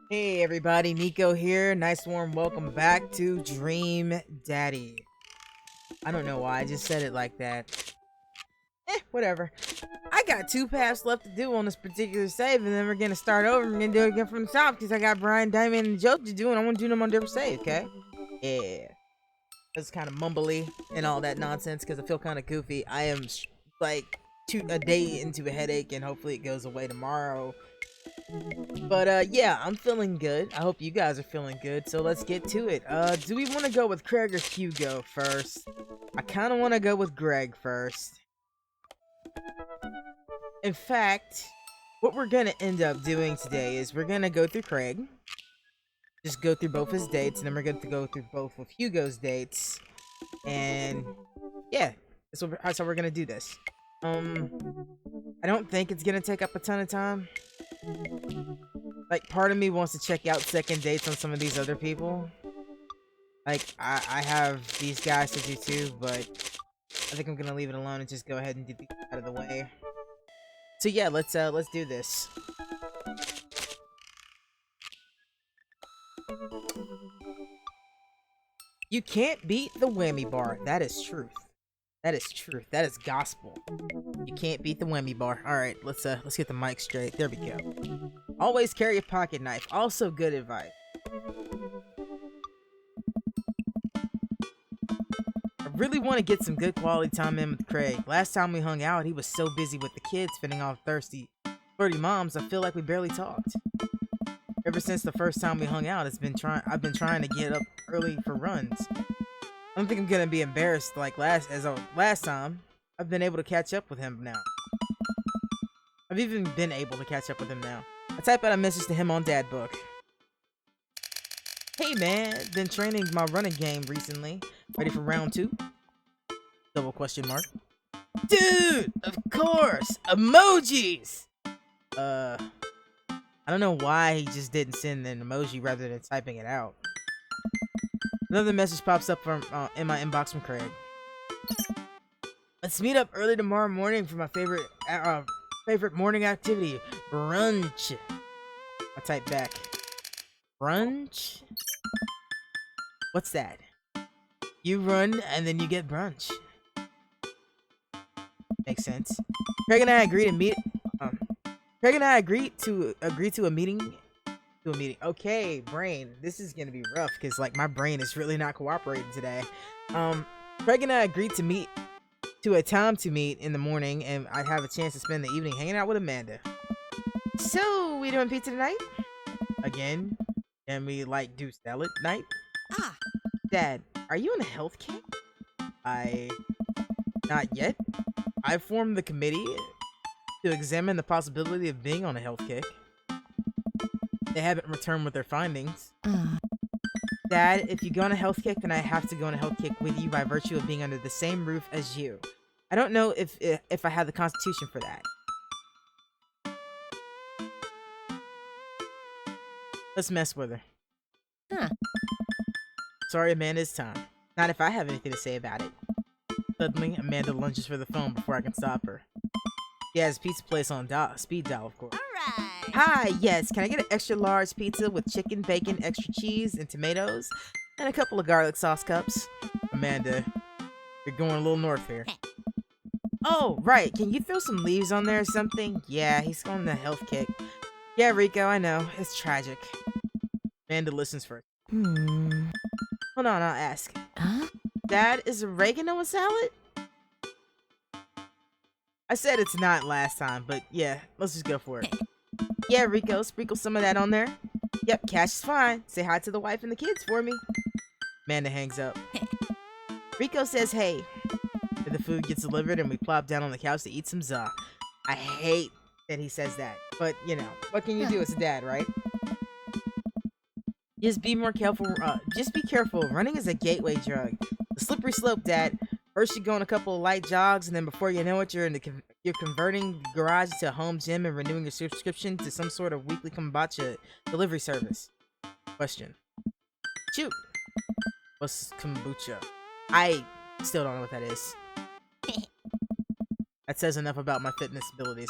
Hey everybody, Nico here. Nice warm welcome back to Dream Daddy. I don't know why I just said it like that. Whatever. I got 2 paths left to do on this particular save, and then we're gonna start over. We're gonna do it again from the top because I got Brian, Diamond, and Joe to do, and I want to do them on different save, okay? Yeah. It's kind of mumbly and all that nonsense because I feel kind of goofy. I am like a day into a headache, and hopefully it goes away tomorrow. But yeah, I'm feeling good. I hope you guys are feeling good. So let's get to it. Do we want to go with Craig or Hugo first? I kind of want to go with Greg first. In fact, what we're gonna end up doing today is we're gonna go through Craig. Just go through both his dates, and then we're going to go through both of Hugo's dates. And yeah, that's how we're gonna do this. I don't think it's gonna take up a ton of time. Like, part of me wants to check out second dates on some of these other people. Like, I have these guys to do too, but I think I'm gonna leave it alone and just go ahead and get these out of the way. So yeah, let's do this. You can't beat the whammy bar. That is truth. That is truth. That is gospel. You can't beat the whammy bar. All right, let's get the mic straight. There we go. Always carry a pocket knife. Also good advice. I really want to get some good quality time in with Craig. Last time we hung out, he was so busy with the kids fending off flirty moms. I feel like we barely talked. Ever since the first time we hung out, I've been trying to get up early for runs. I don't think I'm gonna be embarrassed like last time. I've been able to catch up with him now. I've even been able to catch up with him now. I type out a message to him on Dad Book. Hey man, been training my running game recently. Ready for round 2? Double question mark. Dude, of course, emojis. I don't know why he just didn't send an emoji rather than typing it out. Another message pops up from in my inbox from Craig. Let's meet up early tomorrow morning for my favorite morning activity, brunch. I type back, brunch? What's that? You run and then you get brunch. Makes sense. Craig and I agree to meet. Craig and I agree to a meeting. Okay, brain. This is gonna be rough because like my brain is really not cooperating today. Craig and I agreed to meet to a time to meet in the morning, and I have a chance to spend the evening hanging out with Amanda. So we doing pizza tonight? Again? Can we like do salad night? Dad, are you on a health kick? Not yet. I formed the committee to examine the possibility of being on a health kick. They haven't returned with their findings. Dad, if you go on a health kick, then I have to go on a health kick with you by virtue of being under the same roof as you. I don't know if I have the constitution for that. Let's mess with her. Sorry, Amanda, it's time. Not if I have anything to say about it. Suddenly, Amanda lunges for the phone before I can stop her. She has pizza place on speed dial, of course. Alright. Hi, yes, can I get an extra large pizza with chicken, bacon, extra cheese, and tomatoes? And a couple of garlic sauce cups? Amanda, you're going a little north here. Oh, right, can you throw some leaves on there or something? Yeah, he's going the health kick. Yeah, Rico, I know, it's tragic. Amanda listens first. Hold on, I'll ask. Huh? Dad, is oregano a salad? I said it's not last time, but yeah, let's just go for it. Yeah, Rico, sprinkle some of that on there. Yep, cash is fine. Say hi to the wife and the kids for me. Amanda hangs up. Rico says hey. The food gets delivered and we plop down on the couch to eat some za. I hate that he says that, but you know, what can you do? It's a dad, right? Just be more careful. Just be careful. Running is a gateway drug. The slippery slope, Dad. First, you go on a couple of light jogs, and then before you know it, you're converting the garage to a home gym and renewing your subscription to some sort of weekly kombucha delivery service. Question. Shoot. What's kombucha? I Still don't know what that is. That says enough about my fitness abilities.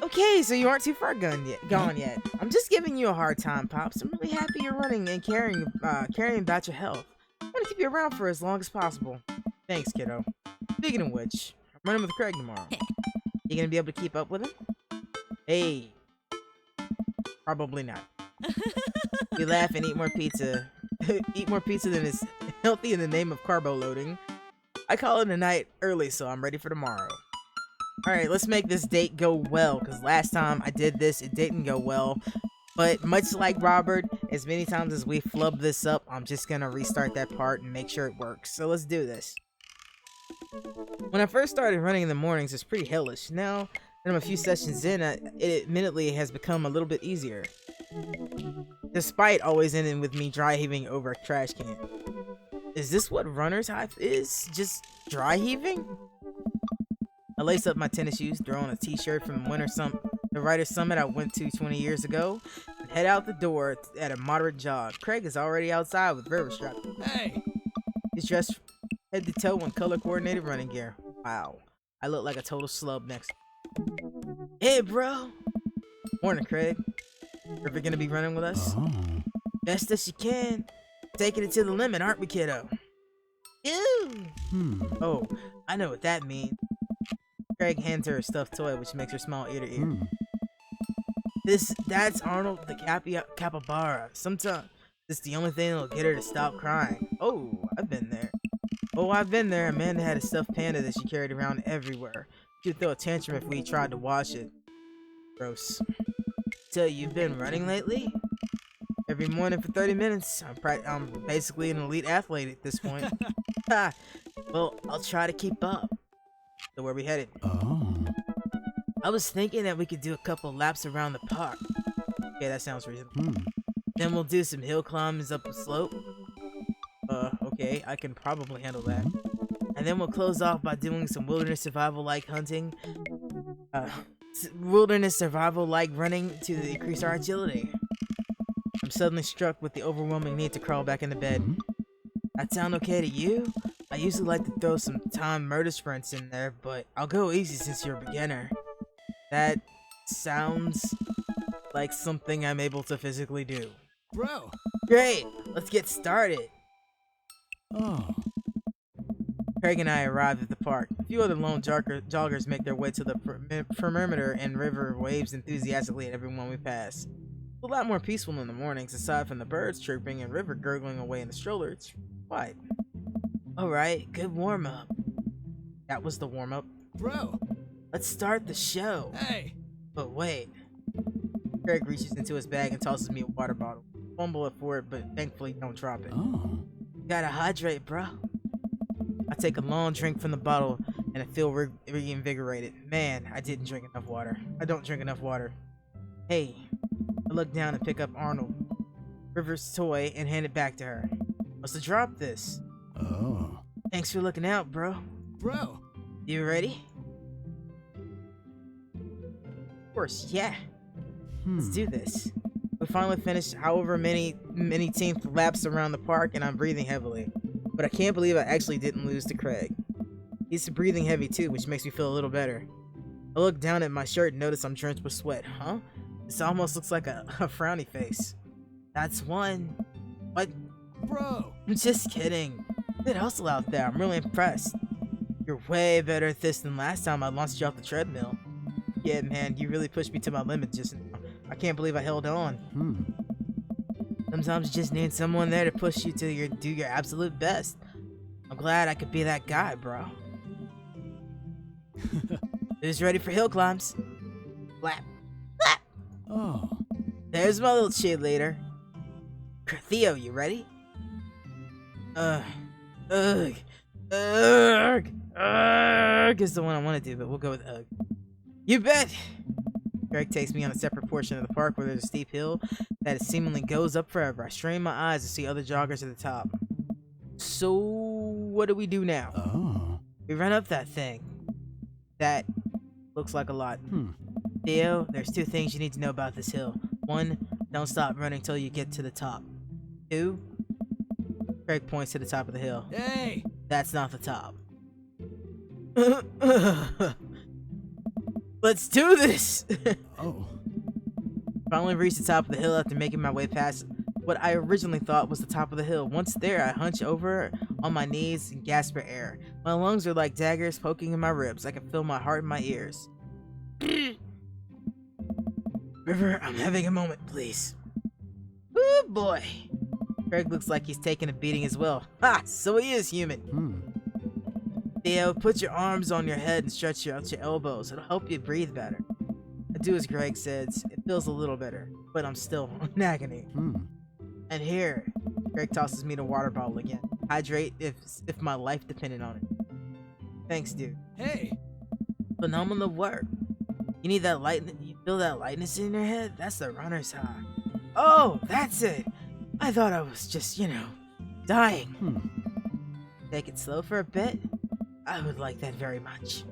Okay, so you aren't too far gone yet. I'm just giving you a hard time, Pops. I'm really happy you're running and caring about your health. I want to keep you around for as long as possible. Thanks, kiddo. Speaking of which, I'm running with Craig tomorrow. You gonna be able to keep up with him? Hey. Probably not. We laugh and eat more pizza. Eat more pizza than is healthy in the name of carbo loading. I call it a night early, so I'm ready for tomorrow. Alright, let's make this date go well, because last time I did this, it didn't go well. But much like Robert, as many times as we flub this up, I'm just gonna restart that part and make sure it works. So let's do this. When I first started running in the mornings, it's pretty hellish. Now that I'm a few sessions in, it admittedly has become a little bit easier. Despite always ending with me dry heaving over a trash can. Is this what runner's high is? Just dry heaving? I lace up my tennis shoes, throw on a t-shirt from the Writer's Summit I went to 20 years ago, and head out the door at a moderate jog. Craig is already outside with River strapped. Hey! He's dressed head to toe in color-coordinated running gear. Wow. I look like a total slub next. Hey, bro! Morning, Craig. River gonna be running with us? Oh. Best as she can. Taking it to the limit, aren't we, kiddo? Ew! Oh, I know what that means. Craig hands her a stuffed toy, which makes her smile ear to ear. That's Arnold the capybara. Sometimes it's the only thing that'll get her to stop crying. Oh, I've been there. Oh, I've been there. Amanda had a stuffed panda that she carried around everywhere. She'd throw a tantrum if we tried to wash it. Gross. So, you've been running lately? Every morning for 30 minutes. I'm basically an elite athlete at this point. Ha! Well, I'll try to keep up. So where we headed? Oh. I was thinking that we could do a couple laps around the park. Okay, that sounds reasonable. Then we'll do some hill climbs up a slope. Okay, I can probably handle that. And then we'll close off by doing some wilderness survival-like hunting. Wilderness survival-like running to increase our agility. I'm suddenly struck with the overwhelming need to crawl back into bed. That sound okay to you? I usually like to throw some time murder sprints in there, but I'll go easy since you're a beginner. That sounds like something I'm able to physically do. Bro! Great! Let's get started! Oh. Craig and I arrived at the park. A few other lone joggers make their way to the perimeter, and River waves enthusiastically at everyone we pass. It's a lot more peaceful in the mornings, aside from the birds chirping and River gurgling away in the stroller. It's quiet. Alright, good warm-up. That was the warm-up. Bro! Let's start the show. Hey! But wait. Craig reaches into his bag and tosses me a water bottle. Fumble it for it, but thankfully don't drop it. Oh. Gotta hydrate, bro. I take a long drink from the bottle and I feel reinvigorated. Man, I didn't drink enough water. I don't drink enough water. Hey. I look down and pick up Arnold, River's toy, and hand it back to her. Must have dropped this. Oh. Thanks for looking out, bro. Bro! You ready? Of course, yeah. Let's do this. We finally finished however many tenth laps around the park, and I'm breathing heavily. But I can't believe I actually didn't lose to Craig. He's breathing heavy too, which makes me feel a little better. I look down at my shirt and notice I'm drenched with sweat. Huh? This almost looks like a frowny face. That's one. What? Bro! I'm just kidding. Good hustle out there. I'm really impressed. You're way better at this than last time I launched you off the treadmill. Yeah, man, you really pushed me to my limit just now. I can't believe I held on. Sometimes you just need someone there to push you to do your absolute best. I'm glad I could be that guy, bro. Who's ready for hill climbs? Flap. Flap. Oh. There's my little cheerleader. Theo, you ready? Ugh is the one I want to do, but we'll go with ugh. You bet! Greg takes me on a separate portion of the park where there's a steep hill that seemingly goes up forever. I strain my eyes to see other joggers at the top. So, what do we do now? Oh. We run up that thing. That looks like a lot. Theo, there's two things you need to know about this hill. One, don't stop running till you get to the top. Two, Craig points to the top of the hill. Hey! That's not the top. Let's do this! Oh. Finally reached the top of the hill after making my way past what I originally thought was the top of the hill. Once there, I hunch over on my knees and gasp for air. My lungs are like daggers poking in my ribs. I can feel my heart in my ears. River, I'm having a moment, please. Oh boy. Craig looks like he's taking a beating as well. Ha! So he is human. Theo, put your arms on your head and stretch out your elbows. It'll help you breathe better. I do as Greg says. It feels a little better, but I'm still in agony. And here, Greg tosses me the water bottle again. Hydrate if my life depended on it. Thanks, dude. Hey! Phenomenal work. You need that light. You feel that lightness in your head? That's the runner's high. Oh, that's it. I thought I was just, dying. Take it slow for a bit. I would like that very much.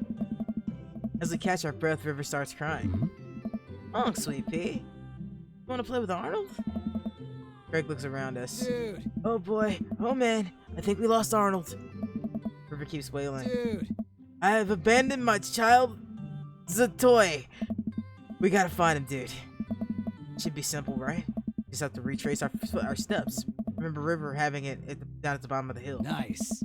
As we catch our breath, River starts crying. Oh, sweet pea. You want to play with Arnold? Greg looks around us. Dude! Oh boy. Oh man. I think we lost Arnold. River keeps wailing. Dude! I have abandoned my child. The toy. We gotta find him, dude. Should be simple, right? Just have to retrace our steps. Remember River having it down at the bottom of the hill. Nice.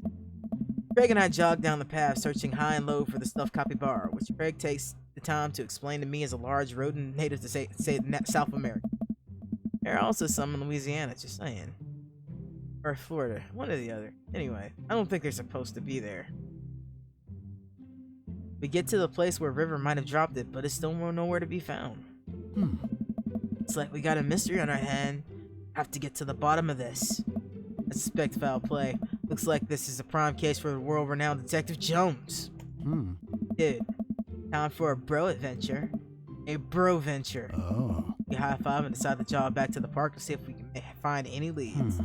Craig and I jog down the path, searching high and low for the stuffed capybara, which Craig takes the time to explain to me is a large rodent native to say South America. There are also some in Louisiana, just saying. Or Florida, one or the other. Anyway, I don't think they're supposed to be there. We get to the place where River might have dropped it, but it's still nowhere to be found. It's like we got a mystery on our hand. Have to get to the bottom of this. I suspect foul play. Looks like this is a prime case for the world-renowned Detective Jones. Dude, time for a bro adventure. A bro venture. Oh. We high-five and decide to jog back to the park to see if we can find any leads.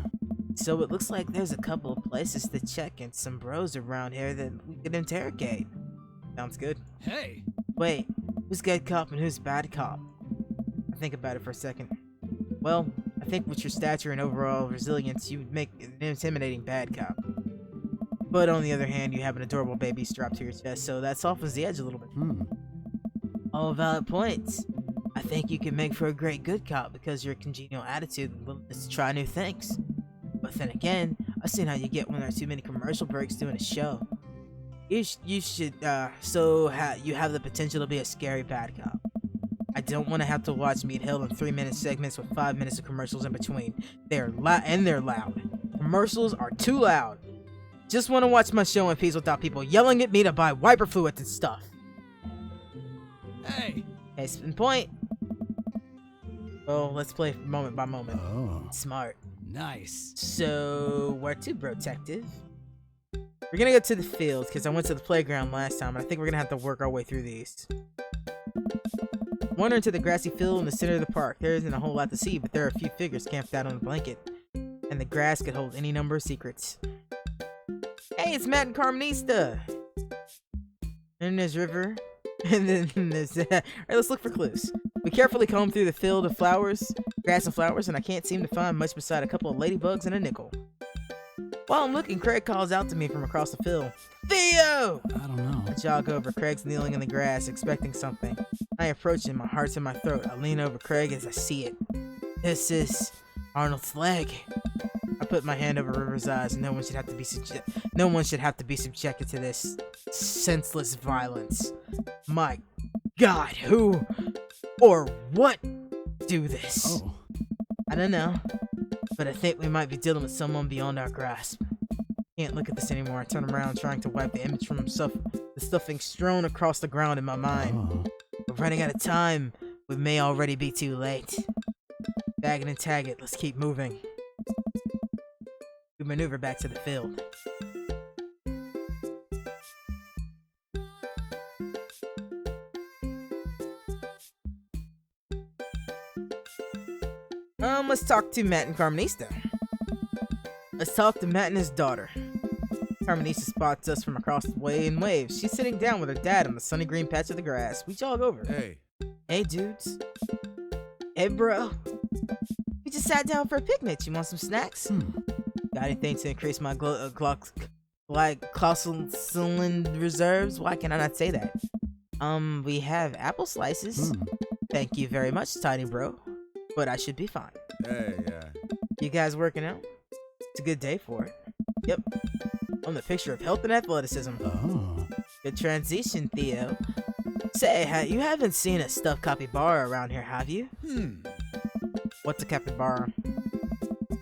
So it looks like there's a couple of places to check and some bros around here that we could interrogate. Sounds good. Hey! Wait, who's good cop and who's bad cop? I think about it for a second. Well, I think with your stature and overall resilience, you would make an intimidating bad cop. But on the other hand, you have an adorable baby strapped to your chest, so that softens the edge a little bit. All valid points. I think you can make for a great good cop because your congenial attitude and willingness to try new things. But then again, I've seen how you get when there are too many commercial breaks doing a show. You should, you have the potential to be a scary bad cop. I don't want to have to watch Meat Hill in 3-minute segments with 5 minutes of commercials in between. They're loud. Commercials are too loud. Just want to watch my show in peace without people yelling at me to buy wiper fluids and stuff. Hey! Case in point. Well, let's play moment by moment. Oh. Smart. Nice. So, where to, Brotective? We're gonna go to the field, because I went to the playground last time, and I think we're gonna have to work our way through these. Wandering to the grassy field in the center of the park. There isn't a whole lot to see, but there are a few figures camped out on a blanket. And the grass could hold any number of secrets. Hey, it's Matt and Carmenista! And there's River. And then there's... Alright, let's look for clues. We carefully comb through the field of flowers, grass and flowers, and I can't seem to find much beside a couple of ladybugs and a nickel. While I'm looking, Craig calls out to me from across the field. Theo! I don't know. I jog over. Craig's kneeling in the grass, expecting something. I approach him, my heart's in my throat. I lean over Craig as I see it. This is Arnold's leg. I put my hand over River's eyes. No one should have to be subjected to this senseless violence. My God, who or what do this? Oh. I don't know, but I think we might be dealing with someone beyond our grasp. Can't look at this anymore. I turn around, trying to wipe the image from himself, the stuffing strewn across the ground in my mind. Oh. We're running out of time. We may already be too late. Bag it and tag it. Let's keep moving. We maneuver back to the field. Let's talk to Matt and Carmenista. Let's talk to Matt and his daughter. Carmenista spots us from across the way and waves. She's sitting down with her dad on the sunny green patch of the grass. We jog over. Hey. Hey, dudes. Hey, bro. We just sat down for a picnic. You want some snacks? Got anything to increase my glycosyl reserves? Why can I not say that? We have apple slices. Hmm. Thank you very much, Tiny Bro. But I should be fine. Hey, You guys working out? It's a good day for it. Yep. I'm the picture of health and athleticism. Oh. Good transition, Theo. Say, you haven't seen a stuffed capybara around here, have you? What's a capybara?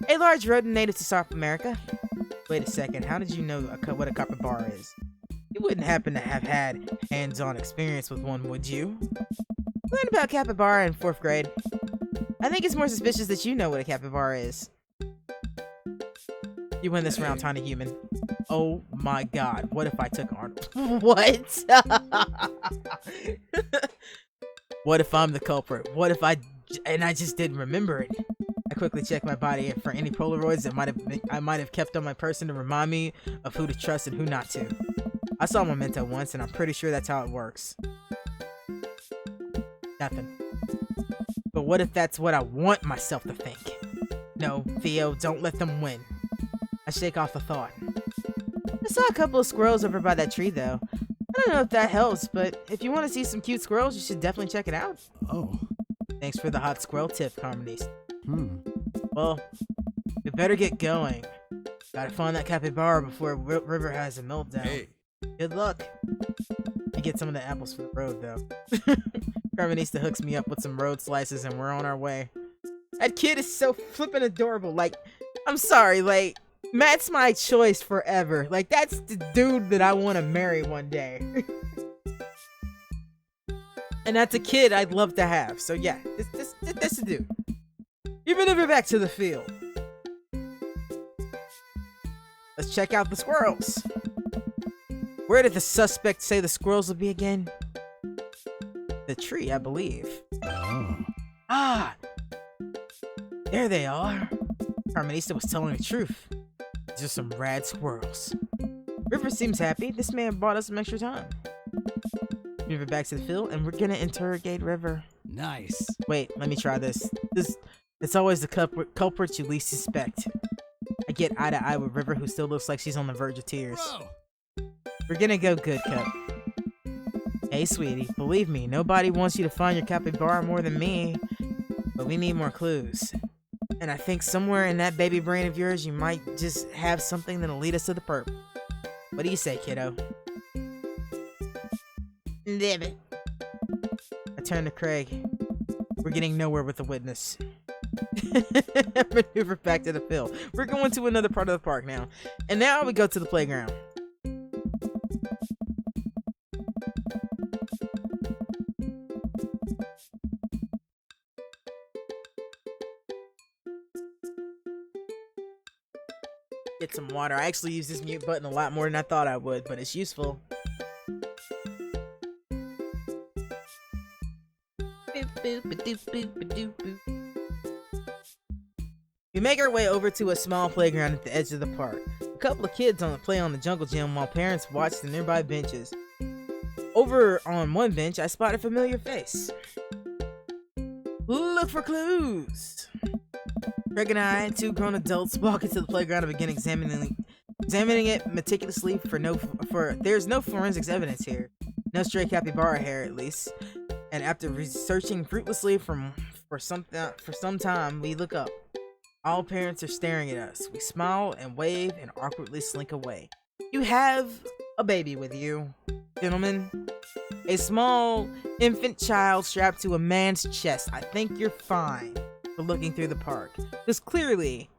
A large rodent native to South America. Wait a second, how did you know what a capybara is? You wouldn't happen to have had hands-on experience with one, would you? Learned about capybara in 4th grade. I think it's more suspicious that you know what a capybara is. You win this round, Tiny Human. Oh my god, what if I took Arnold? What? What if I'm the culprit? What if I just didn't remember it? I quickly checked my body for any Polaroids that I might have kept on my person to remind me of who to trust and who not to. I saw Memento once, and I'm pretty sure that's how it works. Nothing. But what if that's what I want myself to think? No, Theo, don't let them win. I shake off the thought. I saw a couple of squirrels over by that tree, though. I don't know if that helps, but if you want to see some cute squirrels, you should definitely check it out. Oh. Thanks for the hot squirrel tip, Harmonies. Well, We better get going. Gotta find that capybara before River has a meltdown. hey. Good luck. You get some of the apples for the road, though. Carmenista hooks me up with some road slices, and we're on our way. That kid is so flippin' adorable. Like, I'm sorry, like, Matt's my choice forever. Like, that's the dude that I want to marry one day. And that's a kid I'd love to have. So yeah, this the dude. Even if we're back to the field. Let's check out the squirrels. Where did the suspect say the squirrels will be again? The tree, I believe. Oh. Ah! There they are. Carmenista was telling the truth. These are some rad squirrels. River seems happy. This man bought us some extra time. Move it back to the field, and we're gonna interrogate River. Nice. Wait, let me try this. It's always the culprit you least suspect. I get eye to eye with River, who still looks like she's on the verge of tears. Bro. We're gonna go good, Cup. Hey, sweetie, believe me, nobody wants you to find your capybara more than me. But we need more clues. And I think somewhere in that baby brain of yours, you might just have something that'll lead us to the perp. What do you say, kiddo? Damn it. I turn to Craig. We're getting nowhere with the witness. Maneuver back to the field. We're going to another part of the park now. And now we go to the playground. Get some water. I actually use this mute button a lot more than I thought I would, but it's useful. We make our way over to a small playground at the edge of the park. A couple of kids play on the jungle gym while parents watch the nearby benches. Over on one bench, I spot a familiar face. Look for clues. Craig and I, two grown adults, walk into the playground and begin examining it meticulously there's no forensics evidence here. No stray capybara hair, at least. And after researching fruitlessly for some time, we look up. All parents are staring at us. We smile and wave and awkwardly slink away. You have a baby with you, gentlemen. A small infant child strapped to a man's chest. I think you're fine for looking through the park. Because clearly,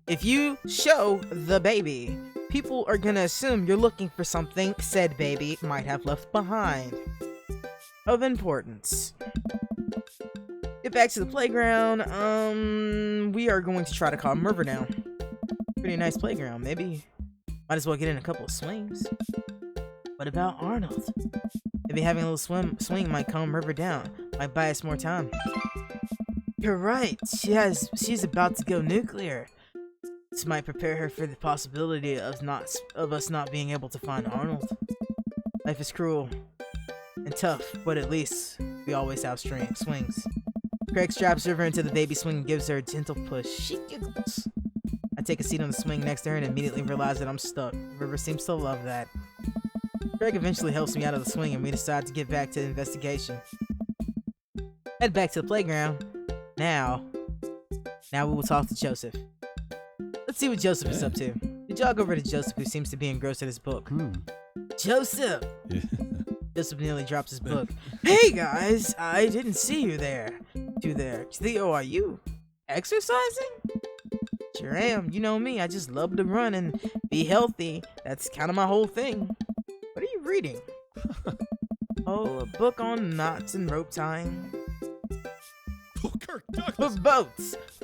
if you show the baby, people are gonna assume you're looking for something said baby might have left behind of importance. Get back to the playground. We are going to try to calm River down. Pretty nice playground. Maybe might as well get in a couple of swings. What about Arnold? Maybe having a little swing might calm River down. Might buy us more time. You're right. She's about to go nuclear. This might prepare her for the possibility of us not being able to find Arnold. Life is cruel and tough, but at least we always have swings. Craig straps River into the baby swing and gives her a gentle push. She giggles. I take a seat on the swing next to her and immediately realize that I'm stuck. River seems to love that. Craig eventually helps me out of the swing and we decide to get back to the investigation. Head back to the playground. Now we will talk to Joseph. Let's see what Joseph is up to. We jog over to Joseph, who seems to be engrossed in his book. Joseph! Yeah. Joseph nearly drops his book. Hey guys, I didn't see you there. Theo, are you exercising? Sure am. You know me, I just love to run and be healthy. That's kind of my whole thing. What are you reading? Oh, a book on knots and rope tying. Kirk Douglas.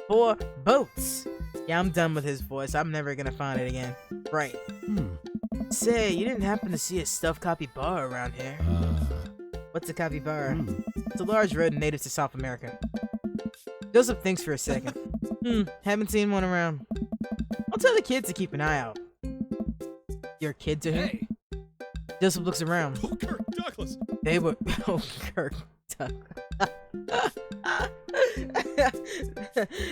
For boats. Yeah, I'm done with his voice. I'm never gonna find it again. Right. Say, you didn't happen to see a stuffed capybara around here? What's a capybara? It's a large rodent native to South America. Joseph thinks for a second. Haven't seen one around. I'll tell the kids to keep an eye out. Your kid to him? Hey. Joseph looks around. Oh, Kirk Douglas. They were. Oh, Kirk Douglas.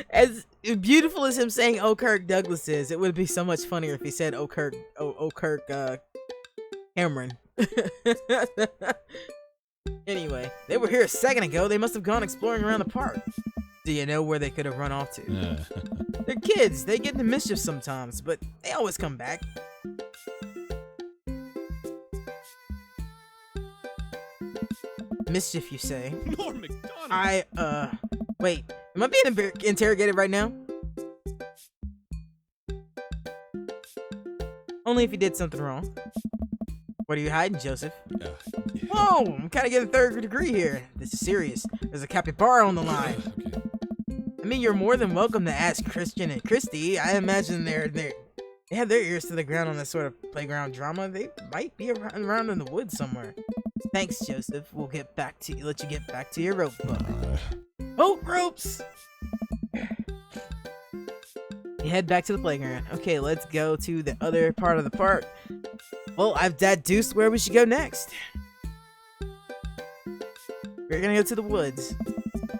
As beautiful as him saying "Oh, Kirk Douglas" is, it would be so much funnier if he said "Oh, Kirk Cameron." Anyway, they were here a second ago. They must have gone exploring around the park. Do you know where they could have run off to? They're kids. They get into mischief sometimes, but they always come back. Mischief, you say? Norm McDonald. Wait. Am I being interrogated right now? Only if you did something wrong. What are you hiding, Joseph? Yeah. Whoa, I'm kind of getting a third degree here. This is serious. There's a capybara on the line. Okay. I mean, you're more than welcome to ask Christian and Christy. I imagine they have their ears to the ground on this sort of playground drama. They might be around in the woods somewhere. Thanks, Joseph. We'll let you get back to your rope book. Boat ropes! You head back to the playground. Okay, let's go to the other part of the park. Well, I've deduced where we should go next. We're gonna go to the woods.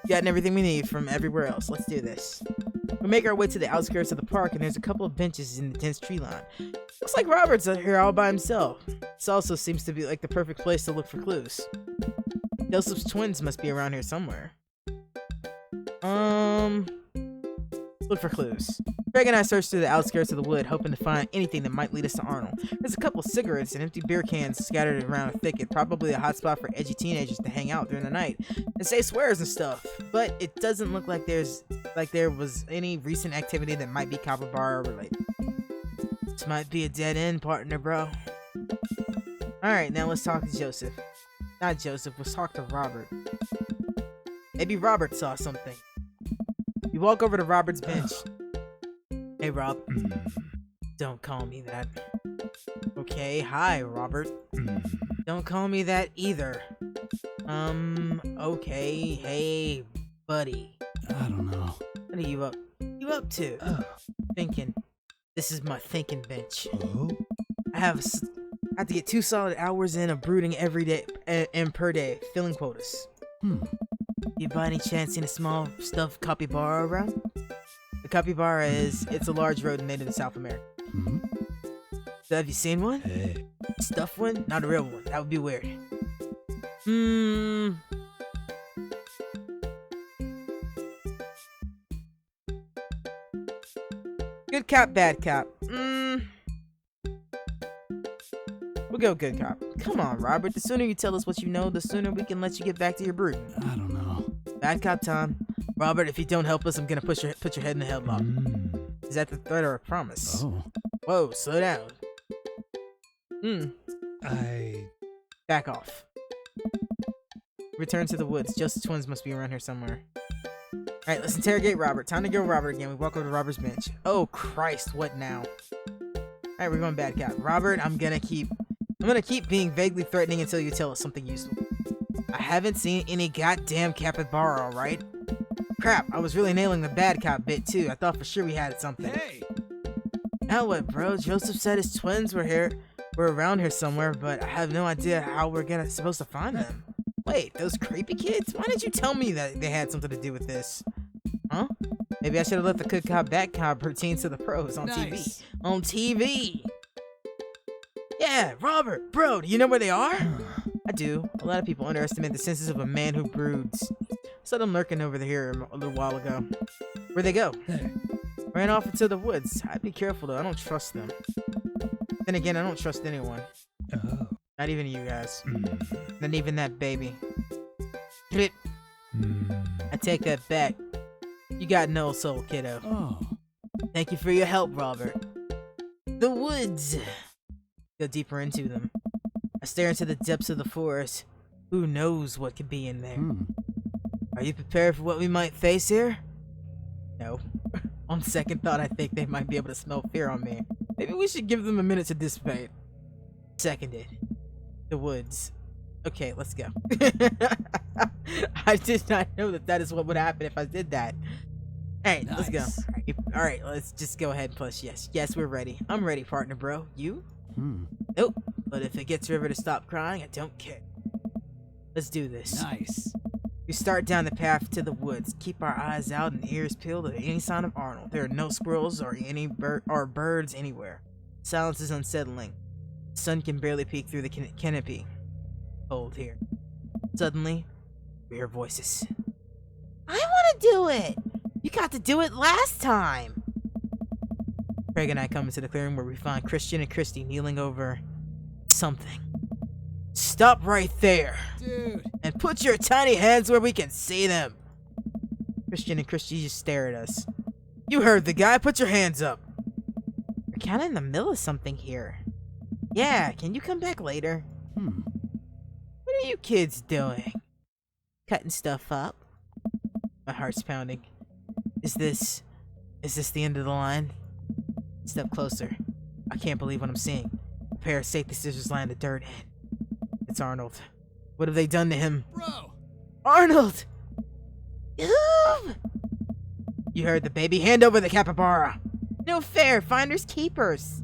Gotten everything we need from everywhere else. Let's do this. We make our way to the outskirts of the park, and there's a couple of benches in the dense tree line. Looks like Robert's here all by himself. This also seems to be like the perfect place to look for clues. Joseph's twins must be around here somewhere. Look for clues. Greg and I search through the outskirts of the wood, hoping to find anything that might lead us to Arnold. There's a couple of cigarettes and empty beer cans scattered around a thicket, probably a hot spot for edgy teenagers to hang out during the night and say swears and stuff. But it doesn't look like there was any recent activity that might be capybara related. This might be a dead end, partner, bro. Alright, now let's talk to Joseph. Not Joseph, let's talk to Robert. Maybe Robert saw something. You walk over to Robert's bench. Hey, Rob. Don't call me that. Okay, hi, Robert. Don't call me that either. Okay, hey, buddy. I don't know. What are you up to? Thinking. This is my thinking bench. Oh? I have to get 2 solid hours in of brooding every day and per day, filling quotas. You by any chance seen a small stuffed capybara around? The capybara it's a large rodent native to South America. So have you seen one? Hey. Stuffed one? Not a real one. That would be weird. Good cop, bad cop. We'll go good cop. Come on, Robert. The sooner you tell us what you know, the sooner we can let you get back to your brooding. I don't know. Bad cop time. Robert, if you don't help us, I'm gonna put your head in the headlock. Is that the threat or a promise? Oh. Whoa, slow down. Back off. Return to the woods. Joseph's twins must be around here somewhere. Alright, let's interrogate Robert. Time to go Robert again. We walk over to Robert's bench. Oh, Christ, what now? Alright, we're going bad cop. Robert, I'm gonna keep being vaguely threatening until you tell us something useful. I haven't seen any goddamn capybara, alright? Crap, I was really nailing the bad cop bit too. I thought for sure we had something. Hey. Now what, bro? Joseph said his twins were around here somewhere, but I have no idea how we're supposed to find them. Wait, those creepy kids? Why didn't you tell me that they had something to do with this? Huh? Maybe I should have left the good cop, bad cop routine to the pros on TV. Nice. On TV. Yeah, Robert, bro, do you know where they are? I do. A lot of people underestimate the senses of a man who broods. Saw them lurking over here a little while ago. Where'd they go? Ran off into the woods. I'd be careful though. I don't trust them. Then again, I don't trust anyone. Oh. Not even you guys. Mm. Not even that baby. Flip. Mm. I take that back. You got no soul, kiddo. Oh. Thank you for your help, Robert. The woods. Go deeper into them. I stare into the depths of the forest. Who knows what could be in there? Mm. Are you prepared for what we might face here? No. On second thought, I think they might be able to smell fear on me. Maybe we should give them a minute to dissipate. Seconded. The woods. Okay, let's go. I did not know that is what would happen if I did that. Hey, let's go. Nice. Alright, let's just go ahead and push. Yes, we're ready. I'm ready, partner, bro. You? Mm. Nope. But if it gets River to stop crying, I don't care. Let's do this. Nice. We start down the path to the woods. Keep our eyes out and ears peeled at any sign of Arnold. There are no squirrels or any birds anywhere. Silence is unsettling. The sun can barely peek through the canopy. Cold here. Suddenly, we hear voices. I want to do it! You got to do it last time! Craig and I come into the clearing where we find Christian and Christy kneeling over something. Stop right there! Dude. And put your tiny hands where we can see them! Christian and Christy just stare at us. You heard the guy, put your hands up! We're kinda in the middle of something here. Yeah, can you come back later? Hmm. What are you kids doing? Cutting stuff up? My heart's pounding. Is this the end of the line? Step closer. I can't believe what I'm seeing. A pair of safety scissors lie in the dirt and it's Arnold. What have they done to him? Bro! Arnold! Ooh! You heard the baby. Hand over the capybara. No fair. Finders keepers.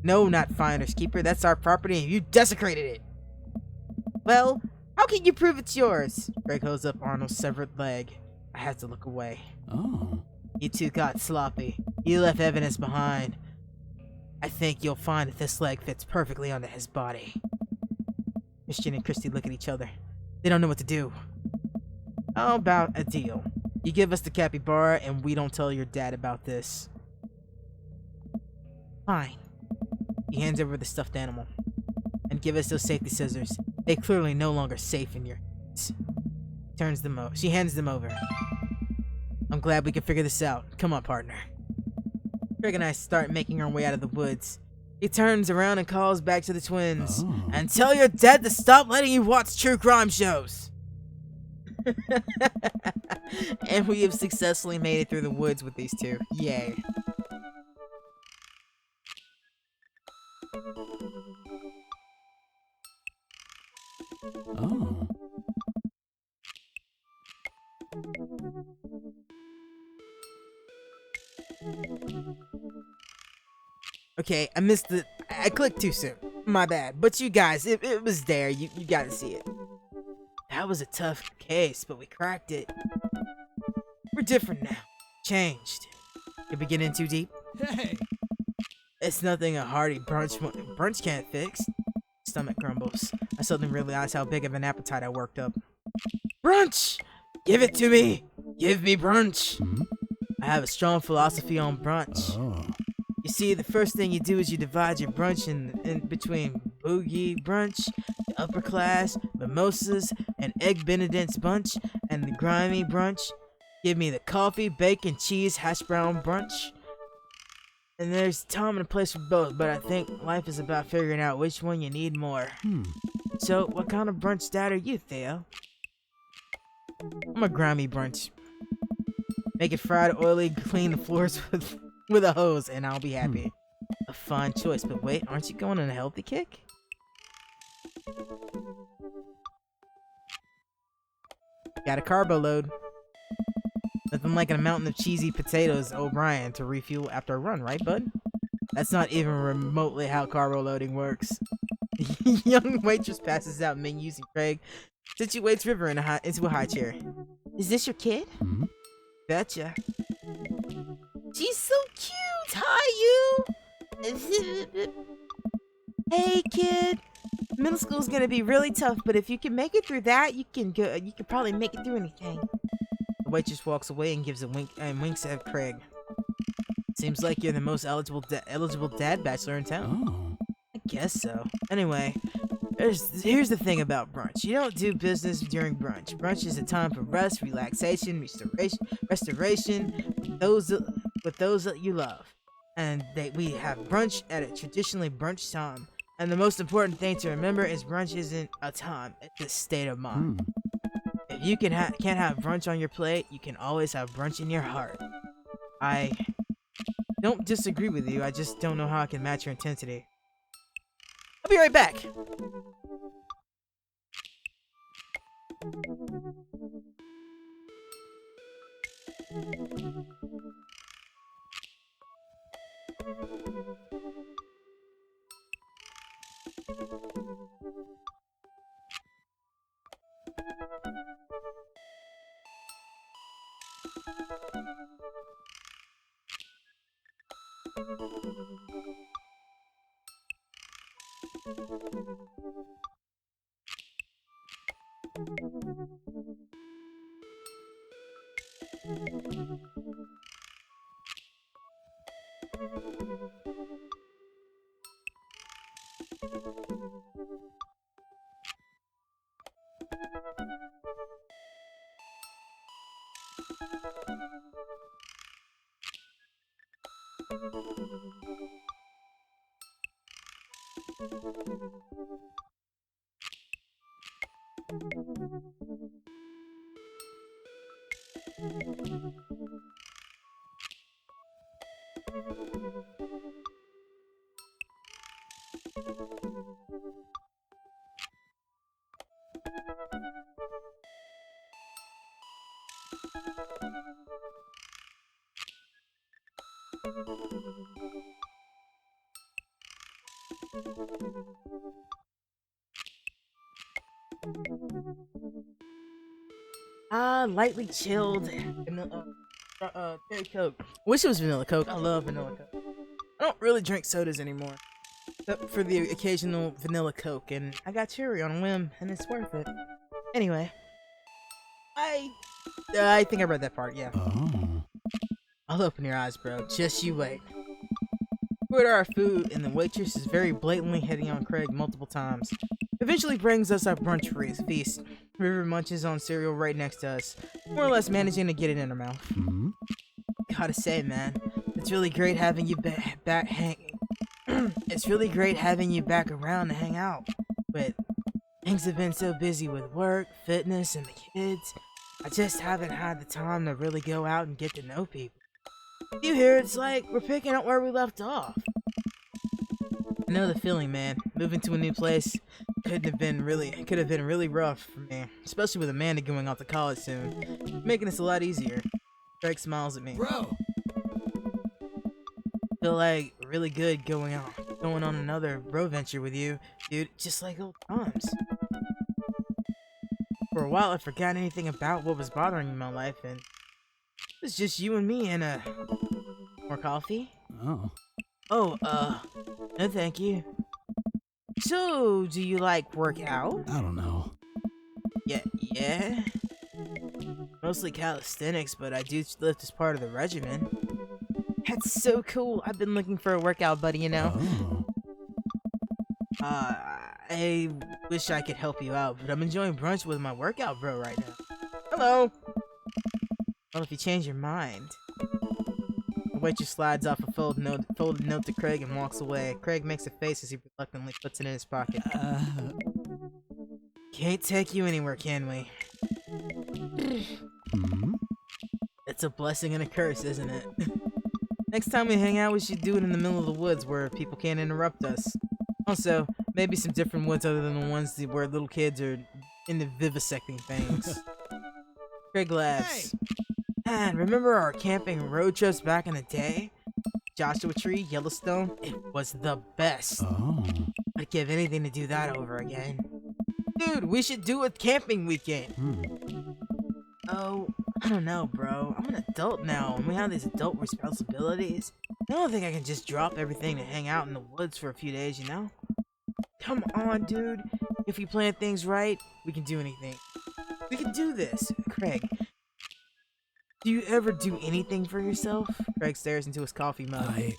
No, not finders keeper. That's our property and you desecrated it. Well, how can you prove it's yours? Greg holds up Arnold's severed leg. I had to look away. Oh. You two got sloppy. You left evidence behind. I think you'll find that this leg fits perfectly onto his body. Christian and Christy look at each other. They don't know what to do. How about a deal? You give us the capybara and we don't tell your dad about this. Fine. He hands over the stuffed animal. And give us those safety scissors. They clearly no longer safe in your hands. She hands them over. I'm glad we can figure this out. Come on, partner. Craig and I start making our way out of the woods. He turns around and calls back to the twins. Oh. And tell your dad to stop letting you watch true crime shows. And we have successfully made it through the woods with these two. Yay. Oh. Okay, I missed the... I clicked too soon. My bad. But you guys, it was there. You gotta see it. That was a tough case, but we cracked it. We're different now. Changed. Did we get in too deep? Hey! It's nothing a hearty brunch can't fix. Stomach grumbles. I suddenly realized how big of an appetite I worked up. Brunch! Give it to me! Give me brunch! Hmm? I have a strong philosophy on brunch. Oh. You see, the first thing you do is you divide your brunch in between boogie brunch, the upper class, mimosas, and egg benedict's bunch, and the grimy brunch. Give me the coffee, bacon, cheese, hash brown brunch. And there's time and a place for both, but I think life is about figuring out which one you need more. Hmm. So, what kind of brunch dad are you, Theo? I'm a grimy brunch. Make it fried, oily, clean the floors with a hose, and I'll be happy. A fine choice, but wait, aren't you going on a healthy kick? Got a carbo load. Nothing like a mountain of cheesy potatoes, O'Brien, to refuel after a run, right, bud? That's not even remotely how carbo loading works. Young waitress passes out menus and Craig situates River into a high chair. Is this your kid? Hmm? Betcha. She's so cute. Hi, you. Hey, kid. Middle school's gonna be really tough, but if you can make it through that, you can go. You can probably make it through anything. The waitress walks away and gives a wink and winks at Craig. Seems like you're the most eligible dad bachelor in town. Oh. I guess so. Anyway, here's the thing about brunch. You don't do business during brunch. Brunch is a time for rest, relaxation, restoration with those that you love. And we have brunch at a traditionally brunch time. And the most important thing to remember is brunch isn't a time, it's a state of mind. If you can't have brunch on your plate, you can always have brunch in your heart. I don't disagree with you, I just don't know how I can match your intensity. I'll be right back. Lightly chilled vanilla, cherry Coke. Wish it was vanilla Coke. I love vanilla Coke. I don't really drink sodas anymore, except for the occasional vanilla Coke, and I got cherry on a whim, and it's worth it. Anyway, I think I read that part. Yeah. Oh. I'll open your eyes, bro. Just you wait. We order our food, and the waitress is very blatantly hitting on Craig multiple times. Eventually brings us our brunch feast. River munches on cereal right next to us, more or less managing to get it in her mouth. Gotta say, man, it's really great having you back It's really great having you back around to hang out. But things have been so busy with work, fitness, and the kids. I just haven't had the time to really go out and get to know people. You hear, it's like we're picking up where we left off. I know the feeling, man. Moving to a new place could have been really rough for me, especially with Amanda going off to college soon, making this a lot easier. Craig smiles at me. Bro! Feel like really good going on another bro venture with you, dude, just like old times. For a while, I forgot anything about what was bothering me in my life, and it was just you and me and more coffee? Oh. Oh, no thank you. So, do you like work out? I don't know. Yeah? Mostly calisthenics, but I do lift as part of the regimen. That's so cool. I've been looking for a workout buddy, you know. Oh. I wish I could help you out, but I'm enjoying brunch with my workout bro right now. Hello! Well, if you change your mind. The waitress slides off a folded note to Craig and walks away. Craig makes a face as he reluctantly puts it in his pocket. Can't take you anywhere, can we? It's a blessing and a curse, isn't it? Next time we hang out, we should do it in the middle of the woods where people can't interrupt us. Also, maybe some different woods other than the ones where little kids are into vivisecting things. Craig laughs. Man, remember our camping road trips back in the day? Joshua Tree, Yellowstone? It was the best. Oh. I'd give anything to do that over again. Dude, we should do a camping weekend. Oh, I don't know, bro. I'm an adult now, and we have these adult responsibilities. I don't think I can just drop everything to hang out in the woods for a few days, you know? Come on, dude. If we plan things right, we can do anything. We can do this. Craig, do you ever do anything for yourself? Craig stares into his coffee mug.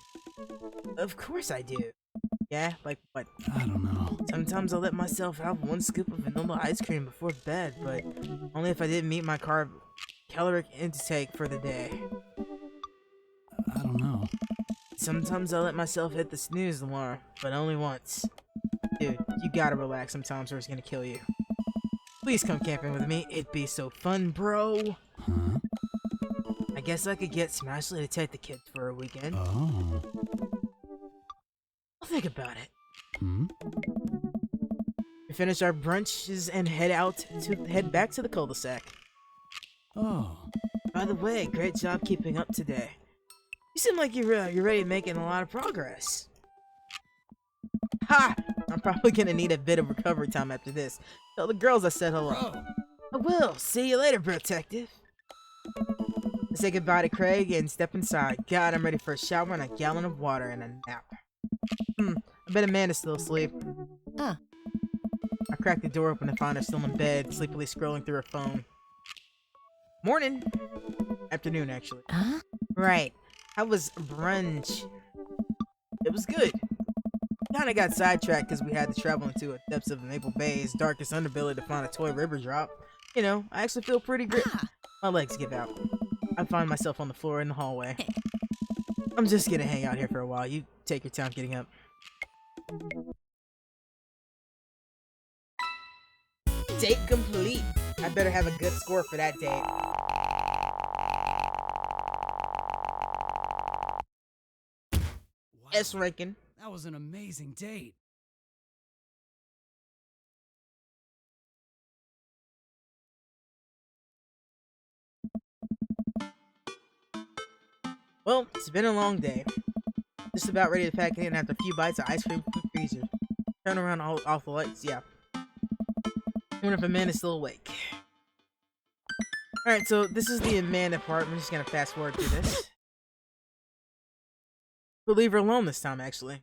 Of course I do. Yeah, like what? I don't know. Sometimes I let myself have one scoop of vanilla ice cream before bed, but only if I didn't meet my caloric intake for the day. I don't know. Sometimes I let myself hit the snooze alarm, but only once. Dude, you gotta relax sometimes or it's gonna kill you. Please come camping with me, it'd be so fun, bro. Huh? I guess I could get Smashley to take the kids for a weekend. Oh. I'll think about it. Hmm? We finish our brunches and head back to the cul-de-sac. Oh. By the way, great job keeping up today. You seem like you're ready making a lot of progress. Ha! I'm probably gonna need a bit of recovery time after this. Tell the girls I said hello. Bro. I will. See you later, detective. I say goodbye to Craig and step inside. God, I'm ready for a shower and a gallon of water and a nap. I bet Amanda's still asleep. Huh. I crack the door open and find her still in bed, sleepily scrolling through her phone. Morning. Afternoon, actually. Huh? Right. How was brunch? It was good. Kinda got sidetracked because we had to travel into the depths of Maple Bay's darkest underbelly to find a toy river drop. You know, I actually feel pretty great. My legs give out. I find myself on the floor in the hallway. I'm just gonna hang out here for a while. You take your time getting up. Date complete. I better have a good score for that date. Wow. S ranking. That was an amazing date. Well, it's been a long day. Just about ready to pack it in after a few bites of ice cream from the freezer. Turn around off the lights, yeah. Wonder if Amanda's still awake. Alright, so this is the Amanda part. I'm just gonna fast forward through this. We'll leave her alone this time, actually.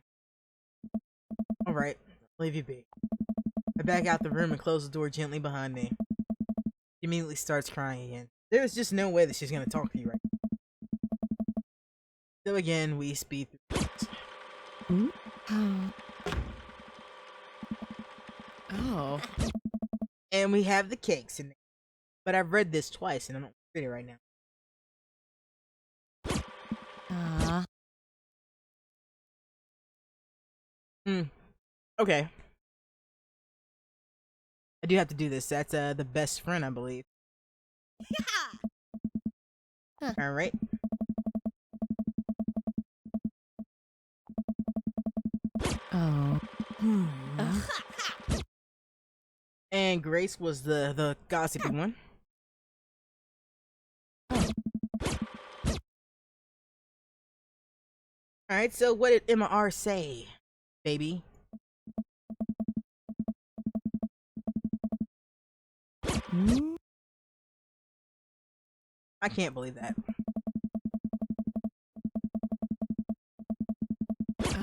Alright, leave you be. I back out the room and close the door gently behind me. She immediately starts crying again. There's just no way that she's gonna talk to you right now. So again, we speed through things. Oh. Oh. And we have the cakes in there. But I've read this twice and I don't read it right now. Okay. I do have to do this. That's the best friend, I believe. Huh. Alright. Oh. And Grace was the gossipy one. Alright, so what did Emma R say, baby? Hmm? I can't believe that.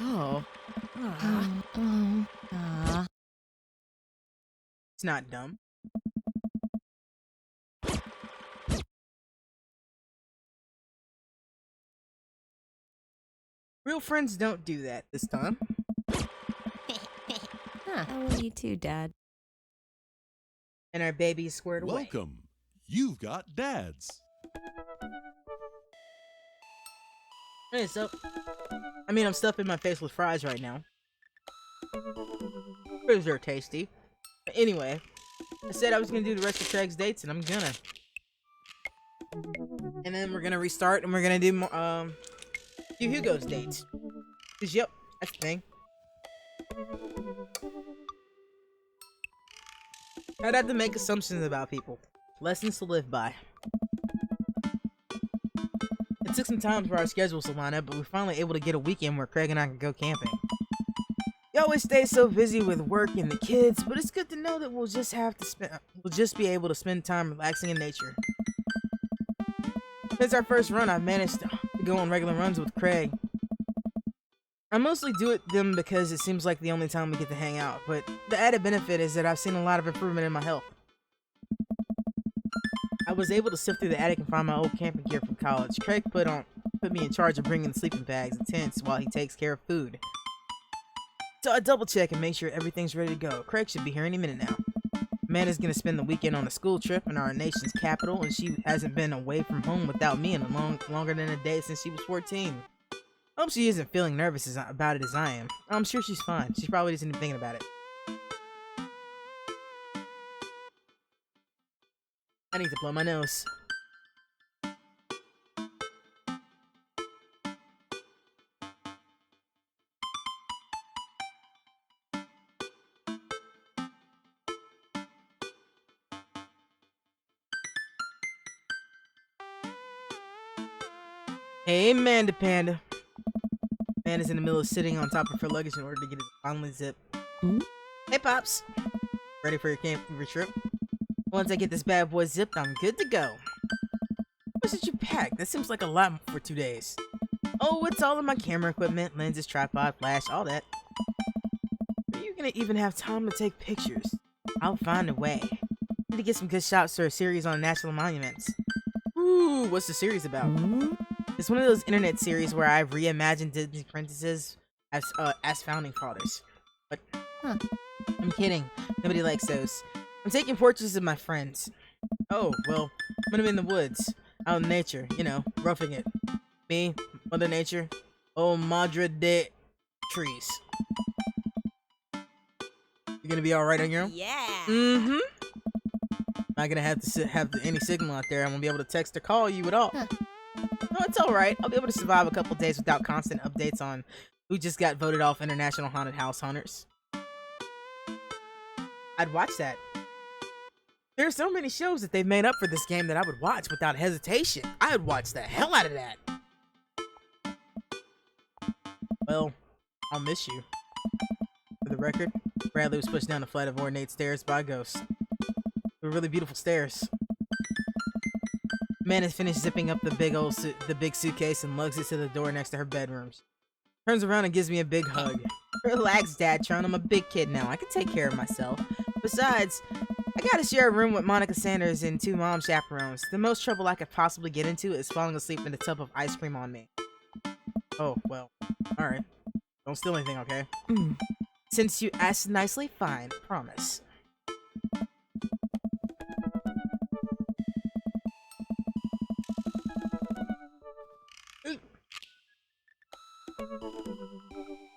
Oh. It's not dumb. Real friends don't do that this time. Huh. I love you too, Dad. And our baby is squared away. Welcome. You've got dads. Hey, so, I mean, I'm stuffing my face with fries right now. Fries are tasty. But anyway, I said I was gonna do the rest of Craig's dates, and I'm gonna. And then we're gonna restart, and we're gonna do more, Hugo's dates. 'Cause, yep, that's the thing. I'd have to make assumptions about people. Lessons to live by. It took some time for our schedules to line up, but we're finally able to get a weekend where Craig and I can go camping. You always stay so busy with work and the kids, but it's good to know that we'll just be able to spend time relaxing in nature. Since our first run, I've managed to go on regular runs with Craig. I mostly do them because it seems like the only time we get to hang out, but the added benefit is that I've seen a lot of improvement in my health. I was able to sift through the attic and find my old camping gear from college. Craig put me in charge of bringing the sleeping bags and tents while he takes care of food. So I double check and make sure everything's ready to go. Craig should be here any minute now. Amanda's gonna spend the weekend on a school trip in our nation's capital, and she hasn't been away from home without me in longer than a day since she was 14. I hope she isn't feeling nervous about it as I am. I'm sure she's fine. She probably isn't even thinking about it. I need to blow my nose. Hey, Amanda Panda. Amanda's in the middle of sitting on top of her luggage in order to get it finally zipped. Hmm? Hey, Pops. Ready for your trip? Once I get this bad boy zipped, I'm good to go. What did you pack? That seems like a lot for 2 days. Oh, it's all in my camera equipment, lenses, tripod, flash, all that. Are you gonna even have time to take pictures? I'll find a way. Need to get some good shots for a series on national monuments. Ooh, what's the series about? Hmm? It's one of those internet series where I've reimagined Disney princesses as founding fathers. But I'm kidding. Nobody likes those. I'm taking portraits of my friends. Oh, well, I'm gonna be in the woods, out in nature, you know, roughing it. Me, Mother Nature, oh Madre de trees. You gonna be all right on your own? Yeah. Mm-hmm. Not gonna have to have any signal out there. I won't be able to text or call you at all. Huh. No, it's all right. I'll be able to survive a couple days without constant updates on who just got voted off International Haunted House Hunters. I'd watch that. There are so many shows that they've made up for this game that I would watch without hesitation. I would watch the hell out of that. Well, I'll miss you. For the record, Bradley was pushed down a flight of ornate stairs by a ghost. They were really beautiful stairs. Man has finished zipping up the big suitcase and lugs it to the door next to her bedrooms. Turns around and gives me a big hug. Relax, Dad Tron. I'm a big kid now. I can take care of myself. Besides, I gotta share a room with Monica Sanders and 2 mom chaperones. The most trouble I could possibly get into is falling asleep in a tub of ice cream on me. Oh, well. Alright. Don't steal anything, okay? Mm. Since you asked nicely, fine. Promise.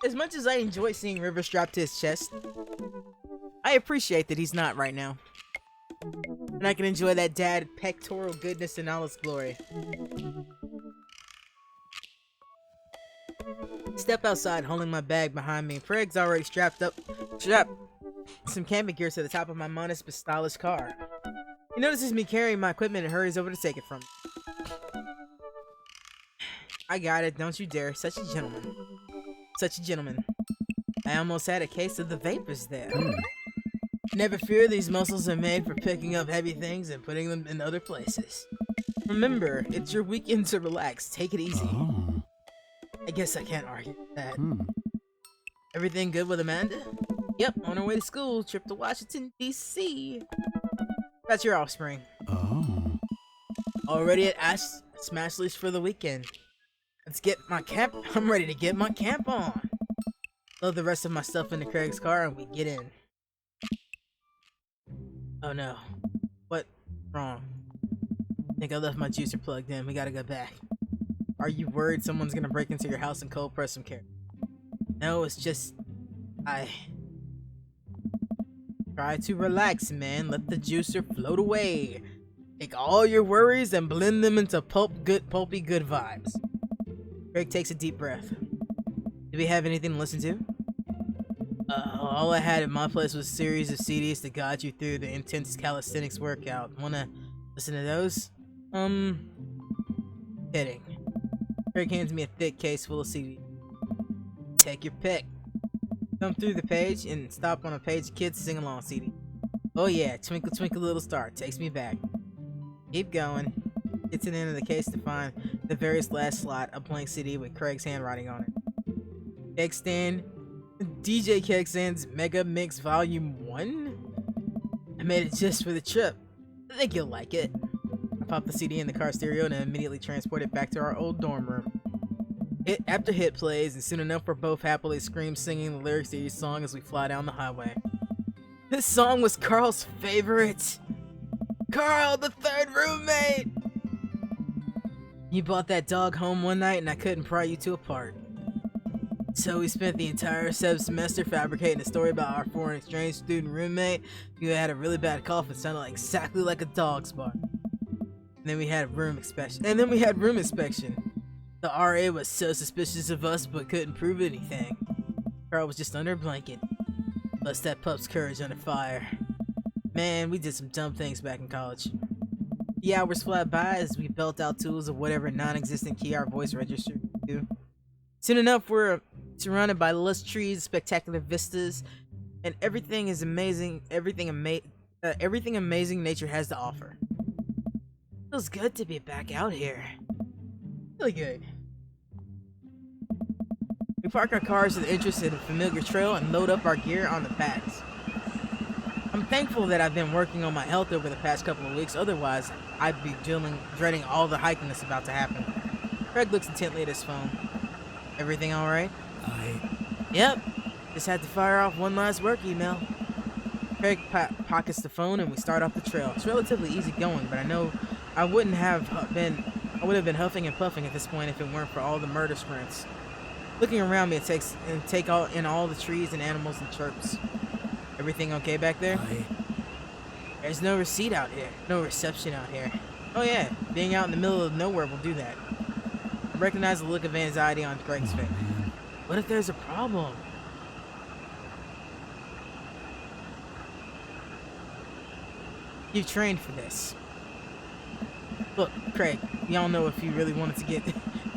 As much as I enjoy seeing River strapped to his chest, I appreciate that he's not right now. And I can enjoy that dad pectoral goodness in all its glory. Step outside, holding my bag behind me. Craig's already strapped some camping gear to the top of my modest but stylish car. He notices me carrying my equipment and hurries over to take it from me. I got it, don't you dare. Such a gentleman. Such a gentleman. I almost had a case of the vapors there. Never fear, these muscles are made for picking up heavy things and putting them in other places. Remember, it's your weekend to relax. Take it easy. Oh. I guess I can't argue with that. Hmm. Everything good with Amanda? Yep, on her way to school. Trip to Washington, D.C. That's your offspring. Oh. Already at Smashley's for the weekend. Let's get my camp. I'm ready to get my camp on. Load the rest of my stuff into Craig's car and we get in. Oh no. What? Wrong. Think I left my juicer plugged in. We gotta go back. Are you worried someone's gonna break into your house and cold press some carrots? No, it's just... Try to relax, man. Let the juicer float away. Take all your worries and blend them into pulpy good vibes. Craig takes a deep breath. Do we have anything to listen to? All I had at my place was a series of CDs to guide you through the intense calisthenics workout. Wanna listen to those? Kidding. Craig hands me a thick case full of CDs. Take your pick. Thumb through the page and stop on a page kids sing along CD. Oh yeah, Twinkle Twinkle Little Star takes me back. Keep going. get to the end of the case to find the very last slot, a blank CD with Craig's handwriting on it. Kegstand, DJ Kegstand's Mega Mix Volume 1? I made it just for the trip. I think you'll like it. I popped the CD in the car stereo and immediately transported back to our old dorm room. Hit after hit plays, and soon enough we're both happily singing the lyrics to each song as we fly down the highway. This song was Carl's favorite. Carl, the third roommate! You brought that dog home one night and I couldn't pry you two apart. So we spent the entire semester fabricating a story about our foreign exchange student roommate who had a really bad cough and sounded exactly like a dog's bark. And then we had room inspection. The RA was so suspicious of us but couldn't prove anything. Carl was just under a blanket. Bust that pup's courage under fire. Man, we did some dumb things back in college. The hours fly by as we belt out tools of whatever non-existent key our voice registered to. Soon enough, we're surrounded by lush trees, spectacular vistas, and everything is amazing. Everything amazing nature has to offer. Feels good to be back out here. Really good. We park our cars to the entrance to the familiar trail and load up our gear on the backs. I'm thankful that I've been working on my health over the past couple of weeks, otherwise I'd be dreading all the hiking that's about to happen. Craig looks intently at his phone. Everything alright? Yep. Just had to fire off one last work email. Craig pockets the phone and we start off the trail. It's relatively easy going, but I know I would have been huffing and puffing at this point if it weren't for all the murder sprints. Looking around me, take in all the trees and animals and chirps. Everything okay back there? There's no receipt out here. No reception out here. Oh yeah, being out in the middle of nowhere will do that. I recognize the look of anxiety on Craig's face. What if there's a problem? You've trained for this. Look, Craig, we all know if you really wanted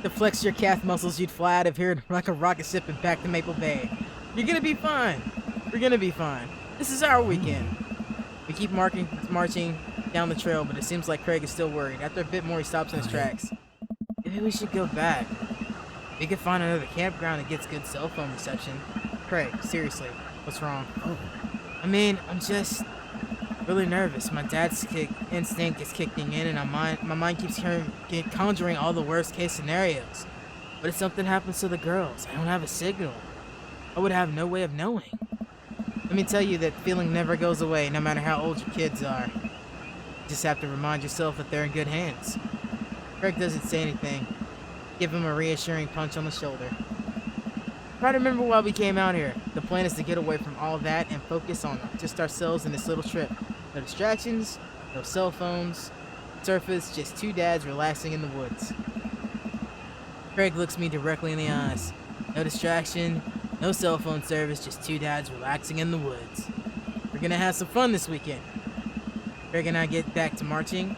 to flex your calf muscles, you'd fly out of here like a rocket ship and back to Maple Bay. You're gonna be fine. We're gonna be fine. This is our weekend. We keep marching down the trail, but it seems like Craig is still worried. After a bit more, he stops in his tracks. Maybe we should go back. We could find another campground that gets good cell phone reception. Craig, seriously, what's wrong? I mean, I'm just really nervous. My dad's instinct is kicking in, and my mind keeps conjuring all the worst case scenarios. What if something happens to the girls? I don't have a signal. I would have no way of knowing. Let me tell you that feeling never goes away, no matter how old your kids are. You just have to remind yourself that they're in good hands. Craig doesn't say anything. Give him a reassuring punch on the shoulder. Try to remember why we came out here. The plan is to get away from all that and focus on just ourselves in this little trip. No distractions, no cell phones, surface, just two dads relaxing in the woods. Craig looks me directly in the eyes. No distraction, no cell phone service, just two dads relaxing in the woods. We're gonna have some fun this weekend. Craig and I get back to marching.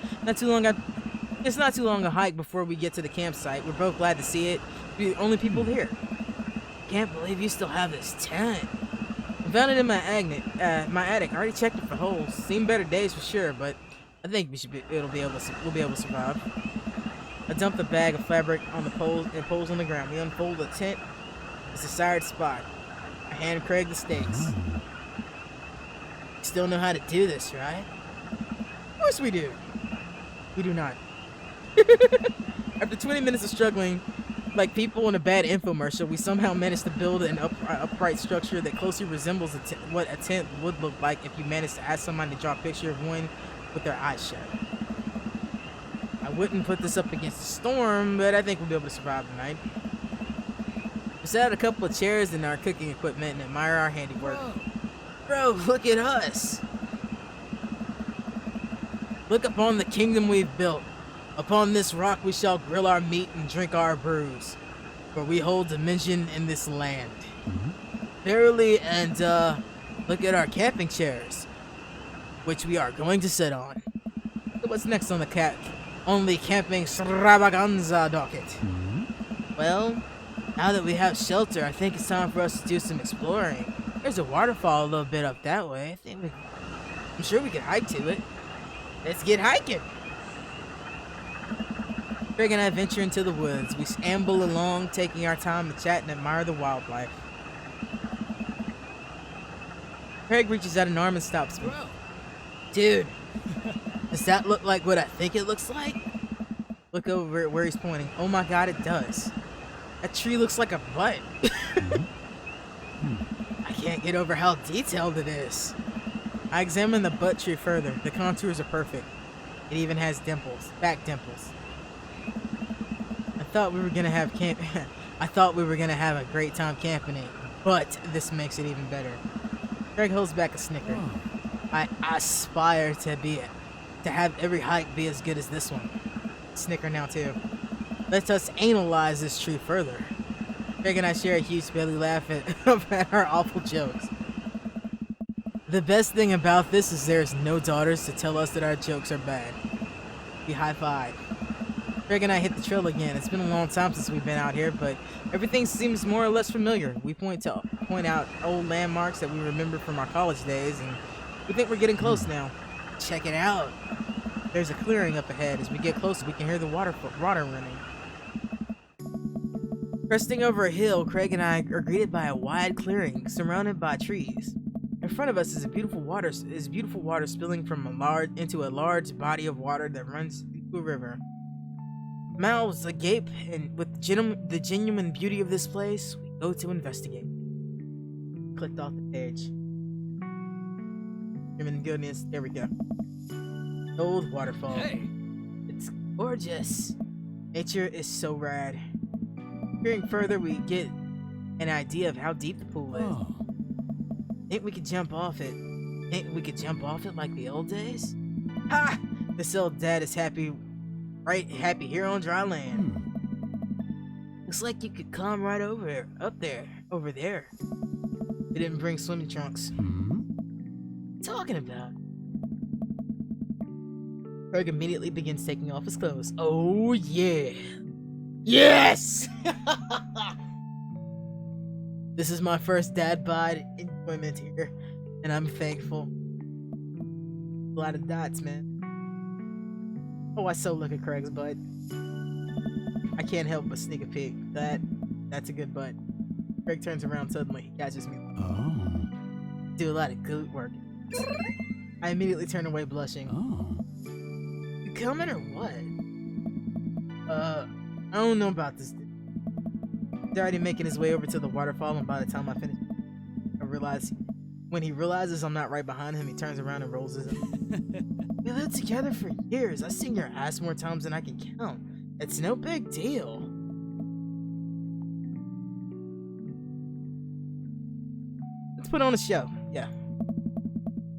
It's not too long a hike before we get to the campsite. We're both glad to see it. We're the only people here. Can't believe you still have this tent. I found it in my attic. I already checked it for holes. Seen better days for sure, but I think we'll be able to survive. I dump the bag of fabric on the poles on the ground. We unfold the tent. It's a desired spot. I hand Craig the stakes. You still know how to do this, right? Of course we do. We do not. After 20 minutes of struggling, like people in a bad infomercial, we somehow managed to build an upright structure that closely resembles what a tent would look like if you managed to ask somebody to draw a picture of one with their eyes shut. I wouldn't put this up against the storm, but I think we'll be able to survive the night. We set out a couple of chairs and our cooking equipment and admire our handiwork. Bro, look at us! Look upon the kingdom we've built. Upon this rock we shall grill our meat and drink our brews, for we hold dominion in this land. Verily, and look at our camping chairs, which we are going to sit on. What's next on the camping extravaganza docket? Well, now that we have shelter, I think it's time for us to do some exploring. There's a waterfall a little bit up that way. I'm sure we could hike to it. Let's get hiking. Craig and I venture into the woods. We amble along, taking our time to chat and admire the wildlife. Craig reaches out an arm and stops me. Bro. Dude, does that look like what I think it looks like? Look over at where he's pointing. Oh my god, it does. That tree looks like a butt. I can't get over how detailed it is. I examine the butt tree further. The contours are perfect. It even has dimples, back dimples. I thought we were gonna have a great time camping it, but this makes it even better. Craig holds back a snicker. Oh. I aspire to have every hike be as good as this one. Snicker now too. Let us analyze this tree further. Craig and I share a huge belly laugh at our awful jokes. The best thing about this is there's no daughters to tell us that our jokes are bad. We high five. Craig and I hit the trail again. It's been a long time since we've been out here, but everything seems more or less familiar. We point out old landmarks that we remember from our college days, and we think we're getting close now. Check it out. There's a clearing up ahead. As we get closer, we can hear the water running. Cresting over a hill, Craig and I are greeted by a wide clearing surrounded by trees. In front of us is beautiful water spilling from into a large body of water that runs into a river. Mouths agape, and with the genuine beauty of this place, we go to investigate. Clicked off the page. And goodness, there we go. Old waterfall. Hey. It's gorgeous. Nature is so rad. Peering further, we get an idea of how deep the pool is. Oh. Think we could jump off it? Think we could jump off it like the old days? Ha! This old dad is happy here on dry land. Looks like you could climb right over there. We didn't bring swimming trunks. What are you talking about? Craig immediately begins taking off his clothes. Oh yeah. Yes! This is my first dad bod enjoyment here, and I'm thankful. A lot of dots, man. Oh, I so look at Craig's butt. I can't help but sneak a peek. That's a good butt. Craig turns around suddenly. He catches me. Oh. Do a lot of glute work. I immediately turn away blushing. Oh. You coming or what? I don't know about this dude. He's already making his way over to the waterfall, and by the time I finish, when he realizes I'm not right behind him, he turns around and rolls his eyes. We lived together for years. I've seen your ass more times than I can count. It's no big deal. Let's put on a show. Yeah.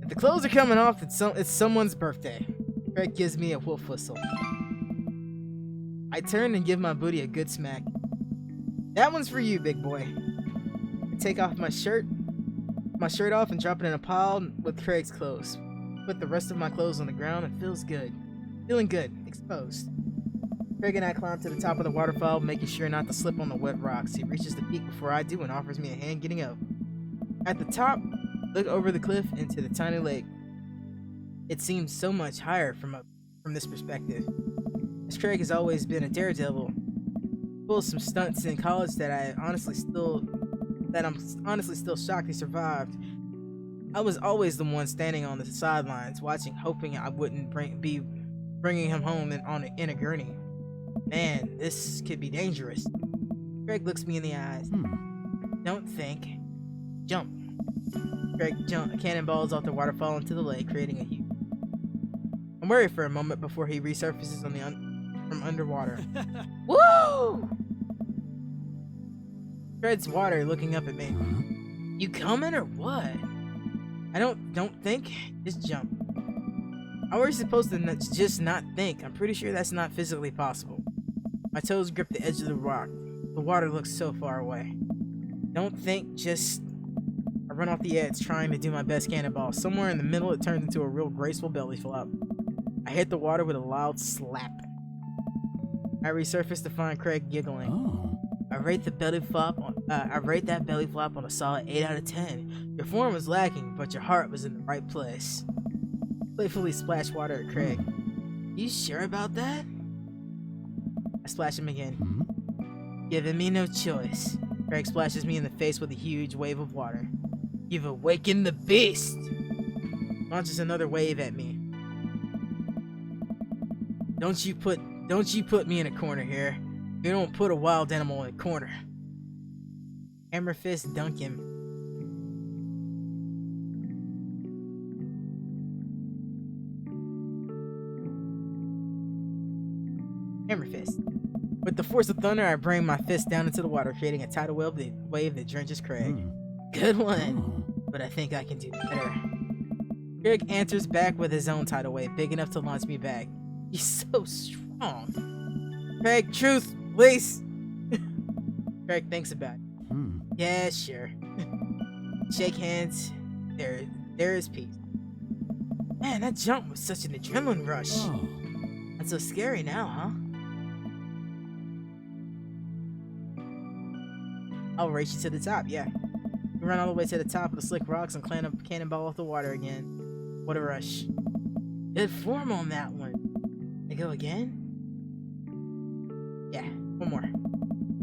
If the clothes are coming off, it's someone's birthday. Craig gives me a wolf whistle. I turn and give my booty a good smack. That one's for you, big boy. I take off my shirt off and drop it in a pile with Craig's clothes. Put the rest of my clothes on the ground and feeling good, exposed. Craig and I climb to the top of the waterfall, making sure not to slip on the wet rocks. He reaches the peak before I do and offers me a hand getting up. At the top, look over the cliff into the tiny lake. It seems so much higher from this perspective. As Craig has always been a daredevil, pulled some stunts in college that I'm honestly still shocked he survived. I was always the one standing on the sidelines, watching, hoping I wouldn't be bringing him home in a gurney. Man, this could be dangerous. Craig looks me in the eyes. Don't think. Jump. Craig cannonballs off the waterfall into the lake, creating a huge. I'm worried for a moment before he resurfaces from underwater. Woo! Treads water, looking up at me. You coming or what? I don't think. Just jump. How are we supposed to just not think? I'm pretty sure that's not physically possible. My toes grip the edge of the rock. The water looks so far away. Don't think, just... I run off the edge, trying to do my best cannonball. Somewhere in the middle, it turns into a real graceful belly flop. I hit the water with a loud slap. I resurface to find Craig giggling. Oh. I rate that belly flop on a solid 8 out of 10. Your form was lacking, but your heart was in the right place. Playfully splash water at Craig. You sure about that? splash him again. Hmm? Giving me no choice. Craig splashes me in the face with a huge wave of water. You've awakened the beast! Launches another wave at me. Don't you put me in a corner here. You don't put a wild animal in a corner. Hammer fist dunk him. Hammer fist. With the force of thunder, I bring my fist down into the water, creating a tidal wave that drenches Craig. Hmm. Good one, Oh. but I think I can do better. Craig answers back with his own tidal wave, big enough to launch me back. He's so strong. Craig, truth, please. Craig thinks about it. Hmm. Yeah, sure. Shake hands. There is peace. Man, that jump was such an adrenaline rush. Oh. That's so scary now, huh? I'll race you to the top, yeah. We run all the way to the top of the slick rocks and cannonball off the water again. What a rush. Good form on that one. I go again? Yeah, one more.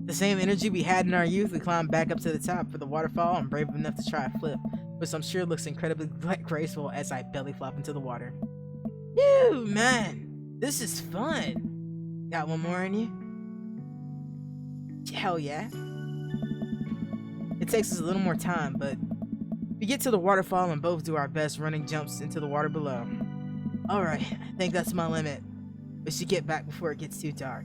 The same energy we had in our youth, we climb back up to the top for the waterfall. I'm brave enough to try a flip, which I'm sure looks incredibly graceful as I belly flop into the water. Ew, man, this is fun. Got one more in you? Hell yeah. It takes us a little more time, but we get to the waterfall and both do our best running jumps into the water below. Alright, I think that's my limit. We should get back before it gets too dark.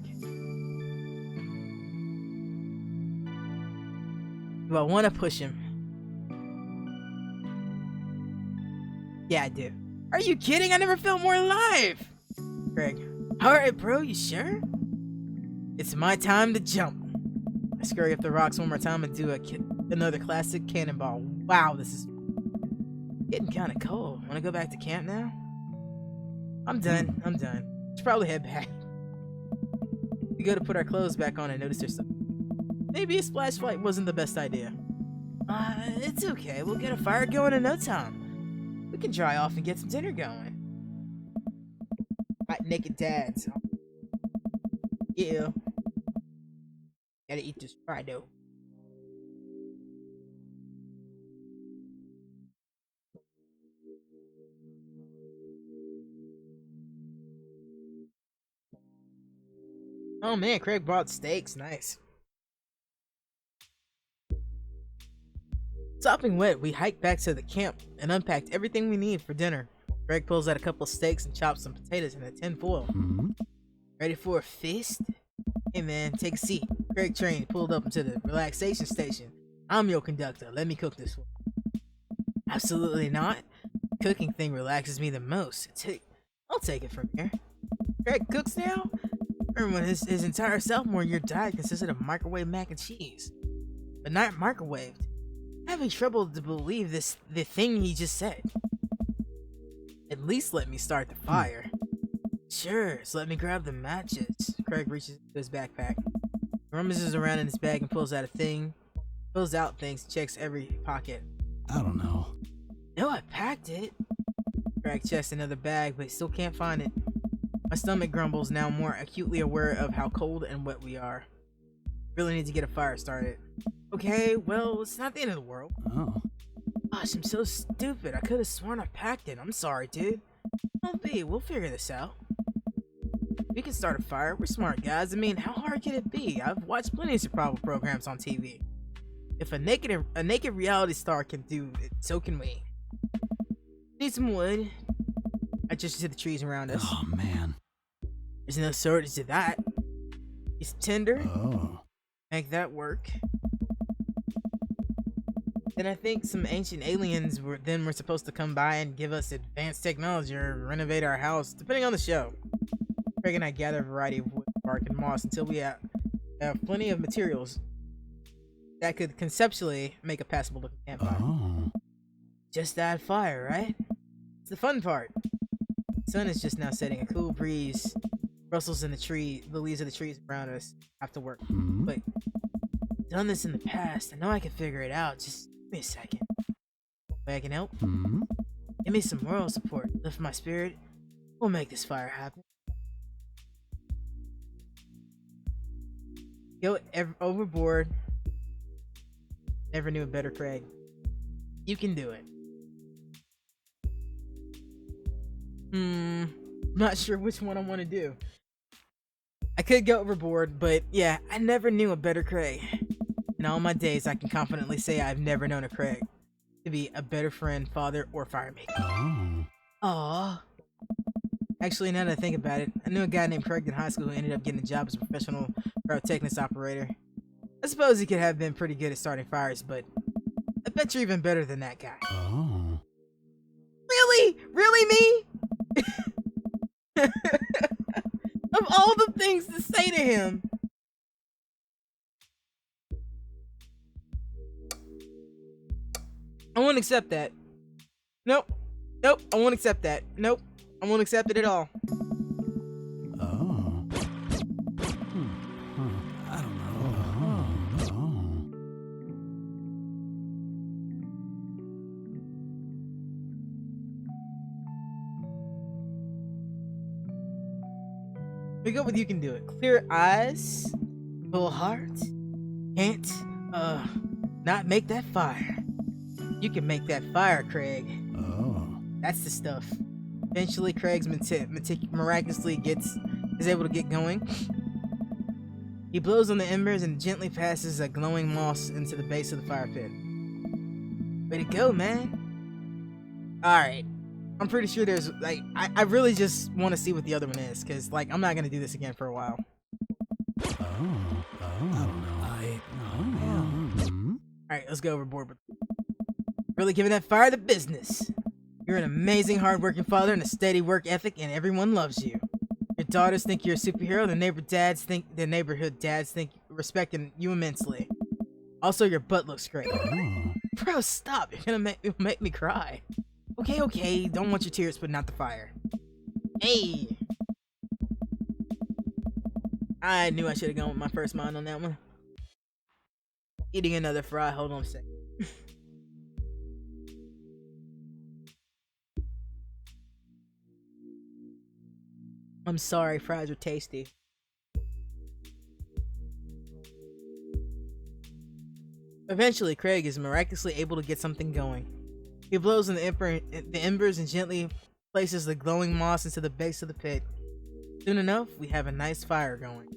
Do I want to push him? Yeah, I do. Are you kidding? I never felt more alive! Craig. Alright, bro, you sure? It's my time to jump. I scurry up the rocks one more time and do another classic cannonball. Wow, this is getting kind of cold. Want to go back to camp now? I'm done. Should probably head back. We go to put our clothes back on and notice there's something. Maybe a splash flight wasn't the best idea. It's okay. We'll get a fire going in no time. We can dry off and get some dinner going. Hot naked dads. Yeah. Gotta eat this fry dough. Oh man, Craig brought steaks. Nice. Sopping wet, we hiked back to the camp and unpacked everything we need for dinner. Greg pulls out a couple steaks and chops some potatoes in a tin foil. Hmm? Ready for a feast? Hey man, take a seat. Craig train pulled up into the relaxation station. I'm your conductor. Let me cook this one. Absolutely not. The cooking thing relaxes me the most. I'll take it from here. Craig cooks now? Remember when his entire sophomore year diet consisted of microwave mac and cheese. But not microwaved. I'm having trouble to believe the thing he just said. At least let me start the fire. Sure, so let me grab the matches. Craig reaches into his backpack, rummages around in his bag and pulls out things, checks every pocket. I don't know. No, I packed it. Craig checks another bag, but still can't find it. My stomach grumbles, now more acutely aware of how cold and wet we are. Really need to get a fire started. Okay, well, it's not the end of the world. Oh. Gosh, I'm so stupid. I could have sworn I packed it. I'm sorry, dude. Don't be. We'll figure this out. We can start a fire. We're smart guys. I mean, how hard can it be? I've watched plenty of survival programs on TV. If a naked reality star can do it, so can we. Need some wood. I gesture to the trees around us. Oh, man. There's no shortage of that. It's tinder. Oh. Make that work. Then I think some ancient aliens were supposed to come by and give us advanced technology or renovate our house, depending on the show. Craig and I gather a variety of wood, bark, and moss until we have plenty of materials that could conceptually make a passable looking campfire. Oh. Just add fire, right? It's the fun part. The sun is just now setting. A cool breeze rustles in the leaves of the trees around us. Have to work. Hmm? Wait, done this in the past. I know I can figure it out. Just give me a second. Way I can help? Hmm? Give me some moral support. Lift my spirit. We'll make this fire happen. Go overboard. Never knew a better Craig. You can do it. Not sure which one I want to do. I could go overboard, but yeah, I never knew a better Craig. In all my days, I can confidently say I've never known a Craig to be a better friend, father, or fire maker. Oh. Aww. Actually, now that I think about it, I knew a guy named Craig in high school who ended up getting a job as a professional pyrotechnics operator. I suppose he could have been pretty good at starting fires, but I bet you're even better than that guy. Oh. Really? Really me? Of all the things to say to him. I won't accept that. Nope. Nope. I won't accept that. Nope. I won't accept it at all. Oh. I don't know. We go with you can do it. Clear eyes, full heart, can't not make that fire. You can make that fire, Craig. Oh. That's the stuff. Eventually, Craig's miraculously is able to get going. He blows on the embers and gently passes a glowing moss into the base of the fire pit. Way to go, man. Alright. I'm pretty sure there's, like, I really just want to see what the other one is, because, like, I'm not going to do this again for a while. Oh. I don't know. Alright, let's go overboard. Really giving that fire the business. You're an amazing, hard-working father and a steady work ethic, and everyone loves you. Your daughters think you're a superhero, the neighborhood dads think respecting you immensely. Also, your butt looks great. Oh. Bro, stop. You're gonna make me cry. Okay, don't want your tears putting out the fire. Hey! I knew I should have gone with my first mind on that one. Eating another fry, hold on a second. I'm sorry, fries are tasty. Eventually, Craig is miraculously able to get something going. He blows in the embers and gently places the glowing moss into the base of the pit. Soon enough, we have a nice fire going.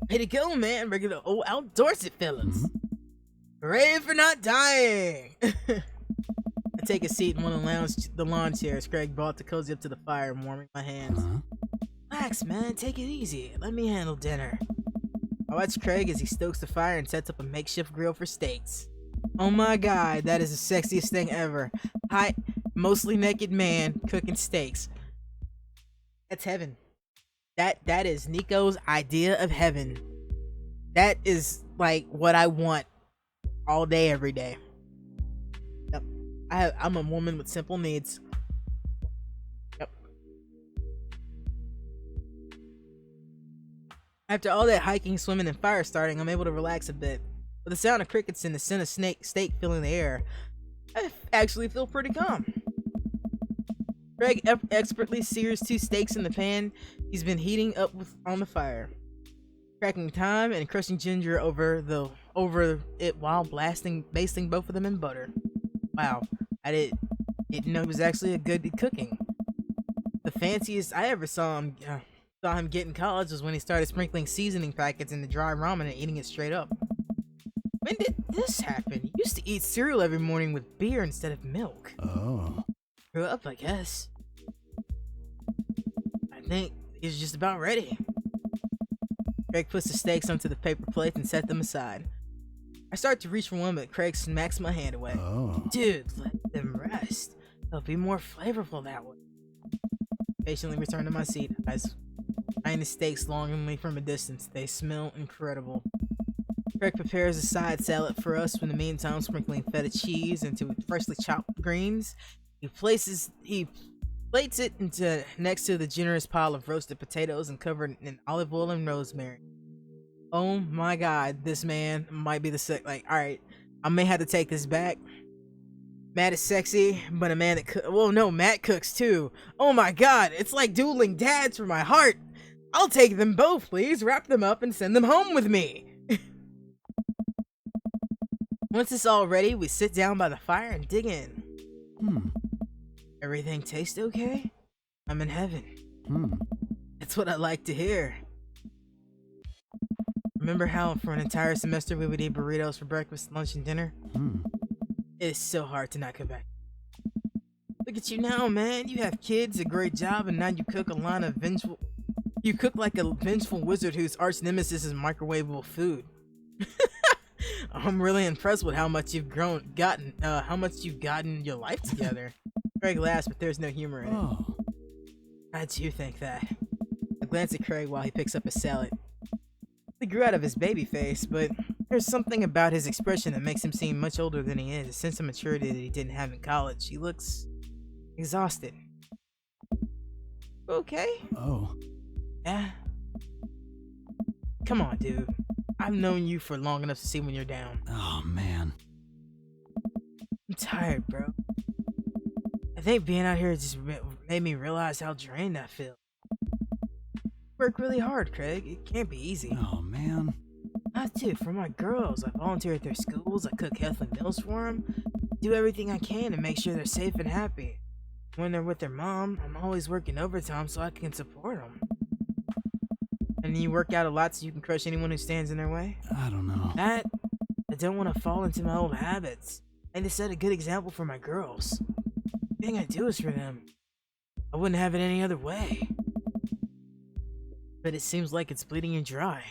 Way to go, man! Regular old outdoorsy fellas. Hooray for not dying! I take a seat in one of the lawn chairs Craig brought to cozy up to the fire, warming my hands. Relax, man. Take it easy. Let me handle dinner. I watch Craig as he stokes the fire and sets up a makeshift grill for steaks. Oh my god, that is the sexiest thing ever. Hot, mostly naked man cooking steaks. That's heaven. That is Nico's idea of heaven. That is like what I want all day, every day. Yep. I'm a woman with simple needs. Yep. After all that hiking, swimming, and fire starting, I'm able to relax a bit. With the sound of crickets and the scent of steak filling the air, I actually feel pretty calm. Craig expertly sears 2 steaks in the pan he's been heating up on the fire, cracking thyme and crushing ginger over it while basting both of them in butter. Wow, I didn't know he was actually a good at cooking. The fanciest I ever saw him get in college was when he started sprinkling seasoning packets into dry ramen and eating it straight up. When did this happen? He used to eat cereal every morning with beer instead of milk. Oh. Grew up, I guess. I think he's just about ready. Craig puts the steaks onto the paper plates and set them aside. I start to reach for one, but Craig smacks my hand away. Oh. Dude, let them rest. They'll be more flavorful that way. Patiently return to my seat, eyeing the steaks longingly from a distance. They smell incredible. Craig prepares a side salad for us, in the meantime sprinkling feta cheese into freshly chopped greens. He plates it next to the generous pile of roasted potatoes and covered in olive oil and rosemary. Oh my god, this man might be alright, I may have to take this back. Matt is sexy, but a man that Matt cooks too. Oh my god, it's like dueling dads for my heart. I'll take them both, please. Wrap them up and send them home with me. Once it's all ready, we sit down by the fire and dig in. Hmm. Everything tastes okay? I'm in heaven. Hmm. That's what I like to hear. Remember how for an entire semester we would eat burritos for breakfast, lunch, and dinner? Hmm. It is so hard to not come back. Look at you now, man. You have kids, a great job, and now you cook You cook like a vengeful wizard whose arch nemesis is microwavable food. I'm really impressed with how much you've gotten your life together. Craig laughs, but there's no humor in it. Oh. How'd you think that? I glance at Craig while he picks up his salad. He grew out of his baby face, but there's something about his expression that makes him seem much older than he is, a sense of maturity that he didn't have in college. He looks exhausted. Okay? Oh. Yeah? Come on, dude. I've known you for long enough to see when you're down. Oh, man. I'm tired, bro. I think being out here just made me realize how drained I feel. Work really hard, Craig. It can't be easy. Oh, man. I have to, for my girls. I volunteer at their schools, I cook healthy meals for them, do everything I can to make sure they're safe and happy. When they're with their mom, I'm always working overtime so I can support them. And you work out a lot so you can crush anyone who stands in their way? I don't know. I don't want to fall into my old habits. I need to set a good example for my girls. Everything I do is for them. I wouldn't have it any other way. But it seems like it's bleeding you dry.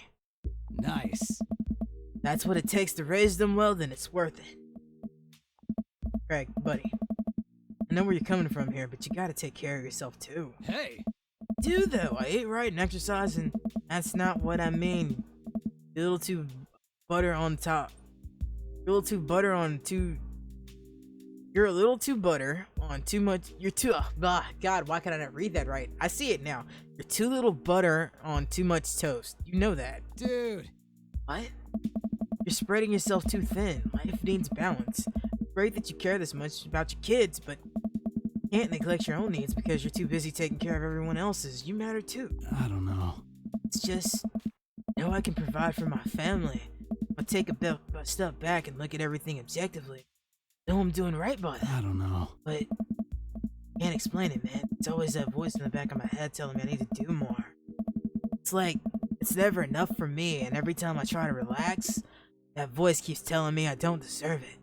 Nice. That's what it takes to raise them well, then it's worth it. Craig, buddy. I know where you're coming from here, but you gotta take care of yourself too. Hey. Do though, I eat right and exercise, and that's not what I mean. You're a little too butter on top. You're a little too butter on too... You're a little too butter on too much... You're too... God, why can I not read that right? I see it now. You're too little butter on too much toast. You know that. Dude. What? You're spreading yourself too thin. Life needs balance. Great that you care this much about your kids, but you can't neglect your own needs because you're too busy taking care of everyone else's. You matter too. I don't know. It's just, I know I can provide for my family. I'll take a step back and look at everything objectively. I know I'm doing right by that, I don't know. but can't explain it, man. It's always that voice in the back of my head telling me I need to do more. It's like, it's never enough for me, and every time I try to relax, that voice keeps telling me I don't deserve it.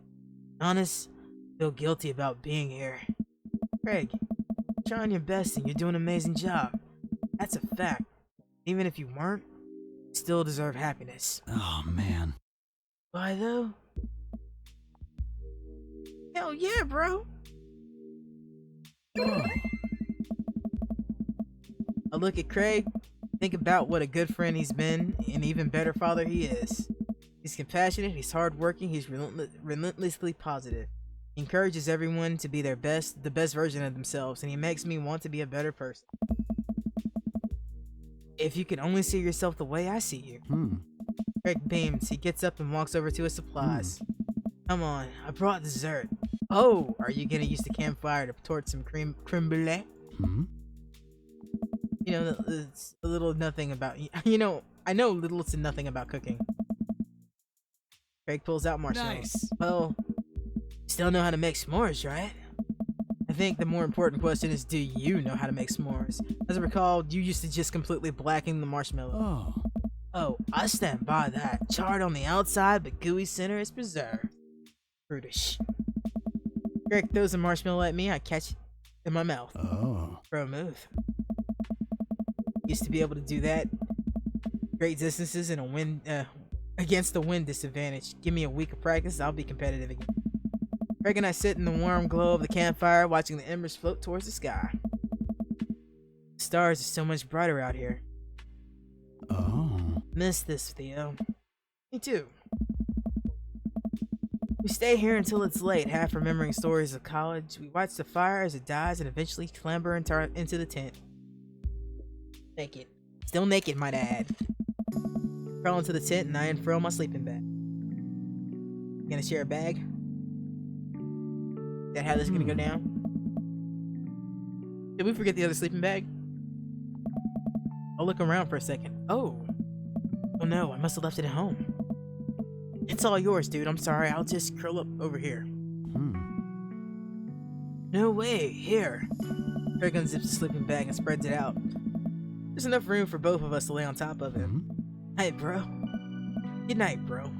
Honest, I feel guilty about being here. Craig, you're trying your best and you're doing an amazing job. That's a fact. Even if you weren't, you still deserve happiness. Oh, man. Why though? Hell yeah, bro. Oh. I look at Craig, think about what a good friend he's been, and even better father he is. He's compassionate, he's hardworking, he's relentlessly positive. He encourages everyone to be the best version of themselves, and he makes me want to be a better person. If you could only see yourself the way I see you. Craig beams, he gets up and walks over to his supplies. Come on, I brought dessert. Oh, are you gonna use the campfire to torch some creme brulee? You know, it's a little nothing about, you know, I know little to nothing about cooking. Craig pulls out marshmallows. Nice. Well, you still know how to make s'mores, right? I think the more important question is, do you know how to make s'mores? As I recall, you used to just completely blacken the marshmallow. Oh, I stand by that. Charred on the outside, but gooey center is preserved. Brutish. Craig throws a marshmallow at me, I catch it in my mouth. Oh. Pro move. Used to be able to do that. Great distances in a wind, against the wind disadvantage. Give me a week of practice, I'll be competitive again. Craig and I sit in the warm glow of the campfire, watching the embers float towards the sky. The stars are so much brighter out here. Oh. Miss this, Theo. Me too. We stay here until it's late, half remembering stories of college. We watch the fire as it dies and eventually clamber into the tent. Naked. Still naked, might I add. Crawl into the tent and I unfurl my sleeping bag. Gonna share a bag? Is that how this is gonna go down? Did we forget the other sleeping bag? I'll look around for a second. Oh. Oh no, I must have left it at home. It's all yours, dude. I'm sorry. I'll just curl up over here. Hmm. No way. Here. Craig unzips the sleeping bag and spreads it out. There's enough room for both of us to lay on top of him. Hey, bro. Good night, bro.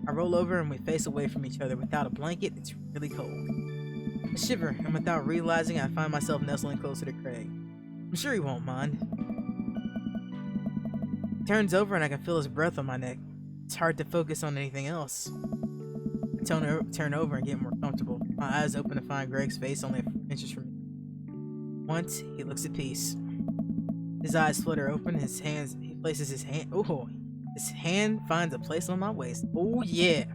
I roll over and we face away from each other. Without a blanket, it's really cold. I shiver, and without realizing, I find myself nestling closer to Craig. I'm sure he won't mind. He turns over and I can feel his breath on my neck. It's hard to focus on anything else. I turn over and get more comfortable. My eyes open to find Greg's face only a few inches from me. Once, he looks at peace. His eyes flutter open, he places his hand, his hand finds a place on my waist. Oh yeah!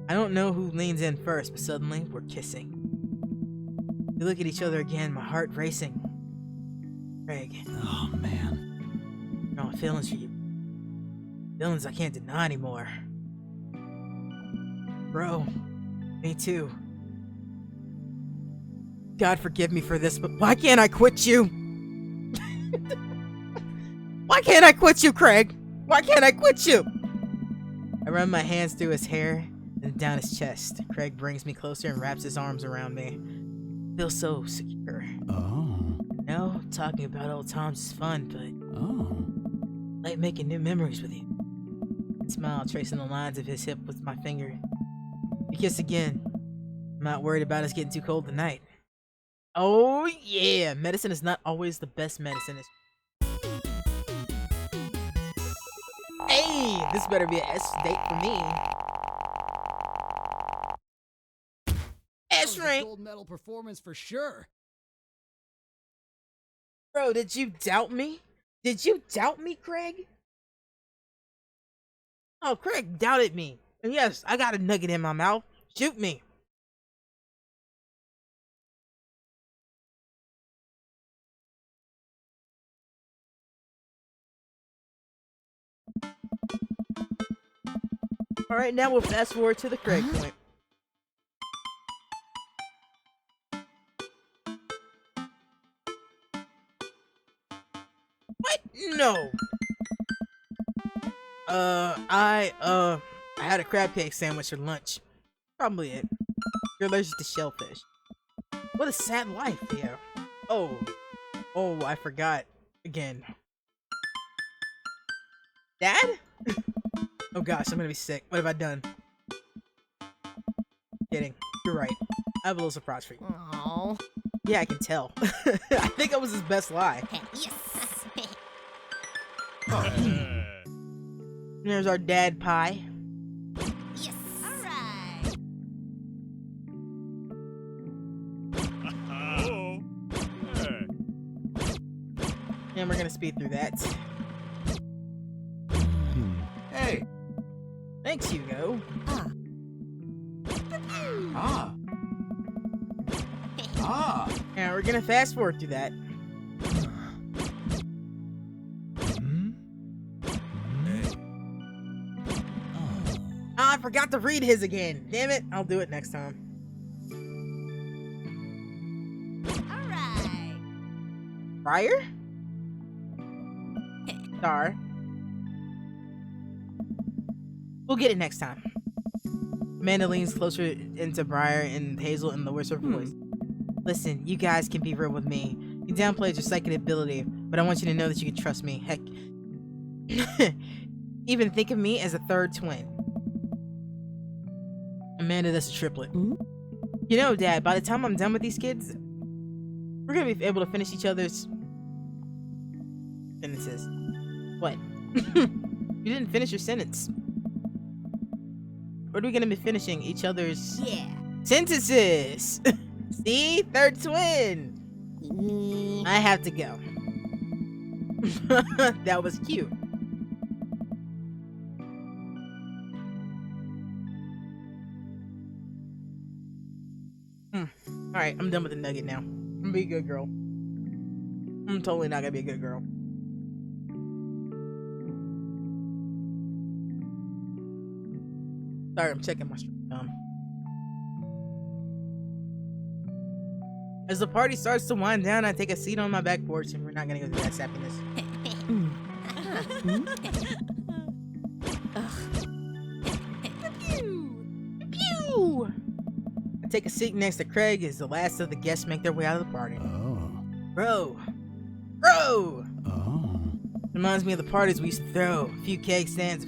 I don't know who leans in first, but suddenly, we're kissing. We look at each other again, my heart racing. Craig, Oh, man. I got feelings for you. Feelings I can't deny anymore. Bro, me too. God forgive me for this, but why can't I quit you? Why can't I quit you, Craig? Why can't I quit you? I run my hands through his hair and down his chest. Craig brings me closer and wraps his arms around me. I feel so secure. Oh. No, talking about old times is fun, but Oh. I like making new memories with you. I smile, tracing the lines of his hip with my finger. We kiss again. I'm not worried about us getting too cold tonight. Oh yeah, medicine is not always the best medicine. Hey, this better be an S date for me. S rank. Gold medal performance for sure. Bro, did you doubt me? Did you doubt me, Craig? Oh, Craig doubted me. And yes, I got a nugget in my mouth. Shoot me. Alright, now we'll fast forward to the Craig point. What? No. I had a crab cake sandwich for lunch. Probably it. You're allergic to shellfish. What a sad life, Theo. Oh, I forgot. Again. Dad? Oh gosh, I'm gonna be sick. What have I done? Kidding. You're right. I have a little surprise for you. Oh. Yeah, I can tell. I think that was his best lie. Yes. There's our dad pie. Yes. All right. And we're gonna speed through that. Hey. Thanks, Hugo. Ah. And we're gonna fast forward through that. Oh, I forgot to read his again. Damn it. I'll do it next time. All right. Briar? Star. We'll get it next time. Amanda leans closer into Briar and Hazel and lowers her voice. Listen, you guys can be real with me. You downplayed your psychic ability, but I want you to know that you can trust me. Heck, even think of me as a third twin. Amanda, that's a triplet. You know, Dad, by the time I'm done with these kids, we're gonna be able to finish each other's sentences. What? You didn't finish your sentence. What are we gonna be finishing each other's sentences? See? Third twin! I have to go. That was cute. Alright, I'm done with the nugget now. I'm gonna be a good girl. I'm totally not gonna be a good girl. Sorry, I'm checking my stream. As the party starts to wind down, I take a seat on my back porch, and we're not gonna go through that sappiness. Pew! I take a seat next to Craig as the last of the guests make their way out of the party. Oh. Bro! Oh. Reminds me of the parties we used to throw. A few keg stands.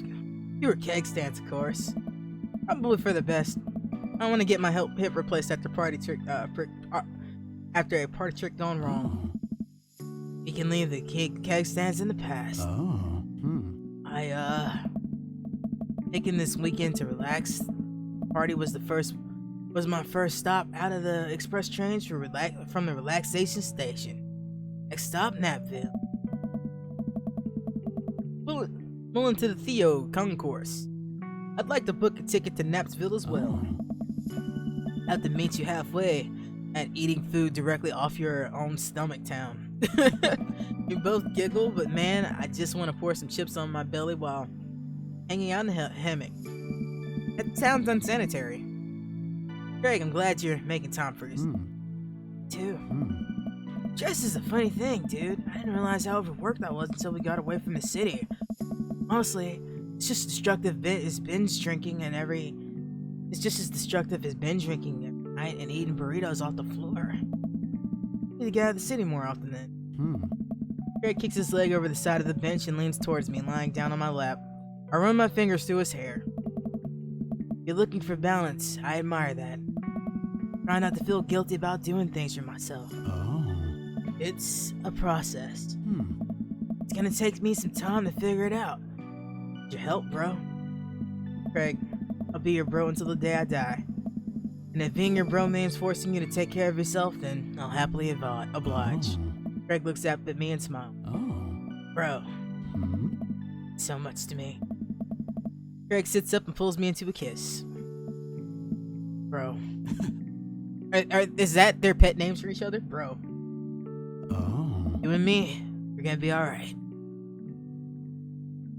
Fewer keg stands, of course. Probably for the best. I want to get my hip replaced after after a party trick gone wrong. We can leave the keg stands in the past. Oh. Taking this weekend to relax. Party was my first stop out of the express trains from the relaxation station. Next stop, Napville. Pulling to the Theo concourse. I'd like to book a ticket to Napsville as well. I have to meet you halfway at eating food directly off your own stomach town. We both giggle, but man, I just want to pour some chips on my belly while hanging out in the hammock. That sounds unsanitary. Greg, I'm glad you're making time for yourself. Too. Stress is a funny thing, dude. I didn't realize how overworked I was until we got away from the city. Honestly, it's just destructive as binge drinking It's just as destructive as binge drinking every night and eating burritos off the floor. Need to get out of the city more often then. Greg kicks his leg over the side of the bench and leans towards me, lying down on my lap. I run my fingers through his hair. You're looking for balance. I admire that. Try not to feel guilty about doing things for myself. It's a process. It's gonna take me some time to figure it out. Need your help, bro? Craig, I'll be your bro until the day I die. And if being your bro means forcing you to take care of yourself, then I'll happily oblige. Craig looks up at me and smiles. Bro, so much to me. Craig sits up and pulls me into a kiss. Bro. Is that their pet names for each other? Bro. You and me, we're gonna be alright.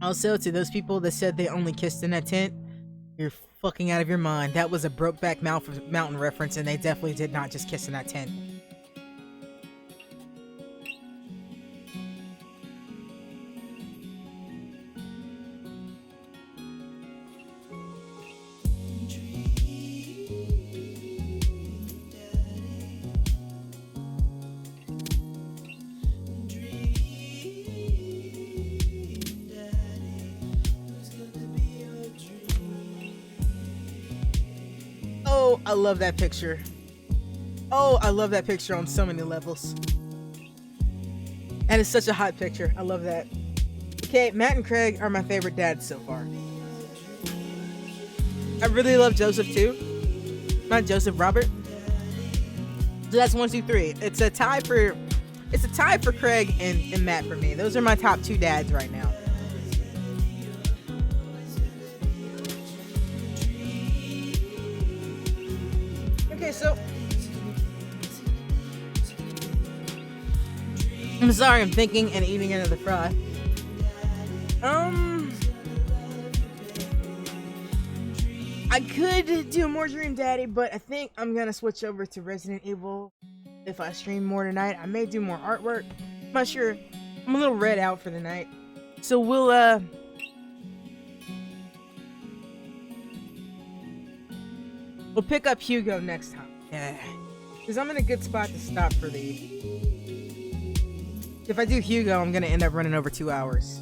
Also, to those people that said they only kissed in that tent, you're fucking out of your mind. That was a Brokeback Mountain reference, and they definitely did not just kiss in that tent. Oh, I love that picture. Oh, I love that picture on so many levels. And it's such a hot picture. I love that. Okay, Matt and Craig are my favorite dads so far. I really love Joseph too. Not Joseph, Robert. So that's 1, 2, 3. It's a tie for Craig and Matt for me. Those are my top 2 dads right now. Okay, so I'm sorry, I'm thinking and eating another fry. I could do more Dream Daddy, but I think I'm gonna switch over to Resident Evil if I stream more tonight. I may do more artwork. I'm not sure. I'm a little read out for the night. So we'll pick up Hugo next time. Yeah. Because I'm in a good spot to stop for these. If I do Hugo, I'm gonna end up running over 2 hours.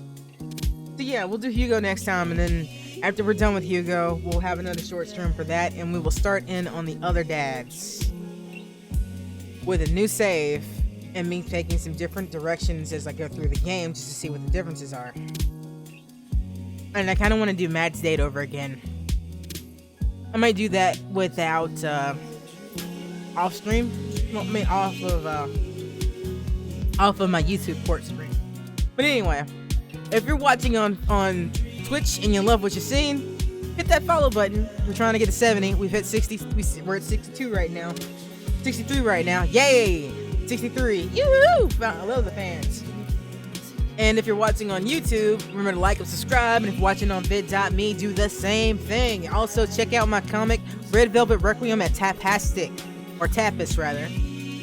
So yeah, we'll do Hugo next time, and then after we're done with Hugo, we'll have another short stream for that, and we will start in on the other dads with a new save and me taking some different directions as I go through the game just to see what the differences are. And I kind of want to do Matt's date over again. I might do that without off stream. Well, I mean off of my YouTube port stream. But anyway, if you're watching on Twitch and you love what you're seeing, hit that follow button. We're trying to get to 70. We've hit 60. We're at 62 right now. 63 right now. Yay! 63. Yoo-hoo! I love the fans. And if you're watching on YouTube, remember to like and subscribe. And if you're watching on vid.me, do the same thing. Also, check out my comic, Red Velvet Requiem at Tapastic. Or Tapas, rather.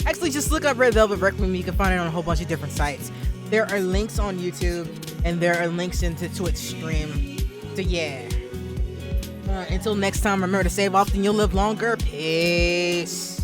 Actually, just look up Red Velvet Requiem. You can find it on a whole bunch of different sites. There are links on YouTube, and there are links into Twitch stream. So yeah. Until next time, remember to save often, you'll live longer. Peace.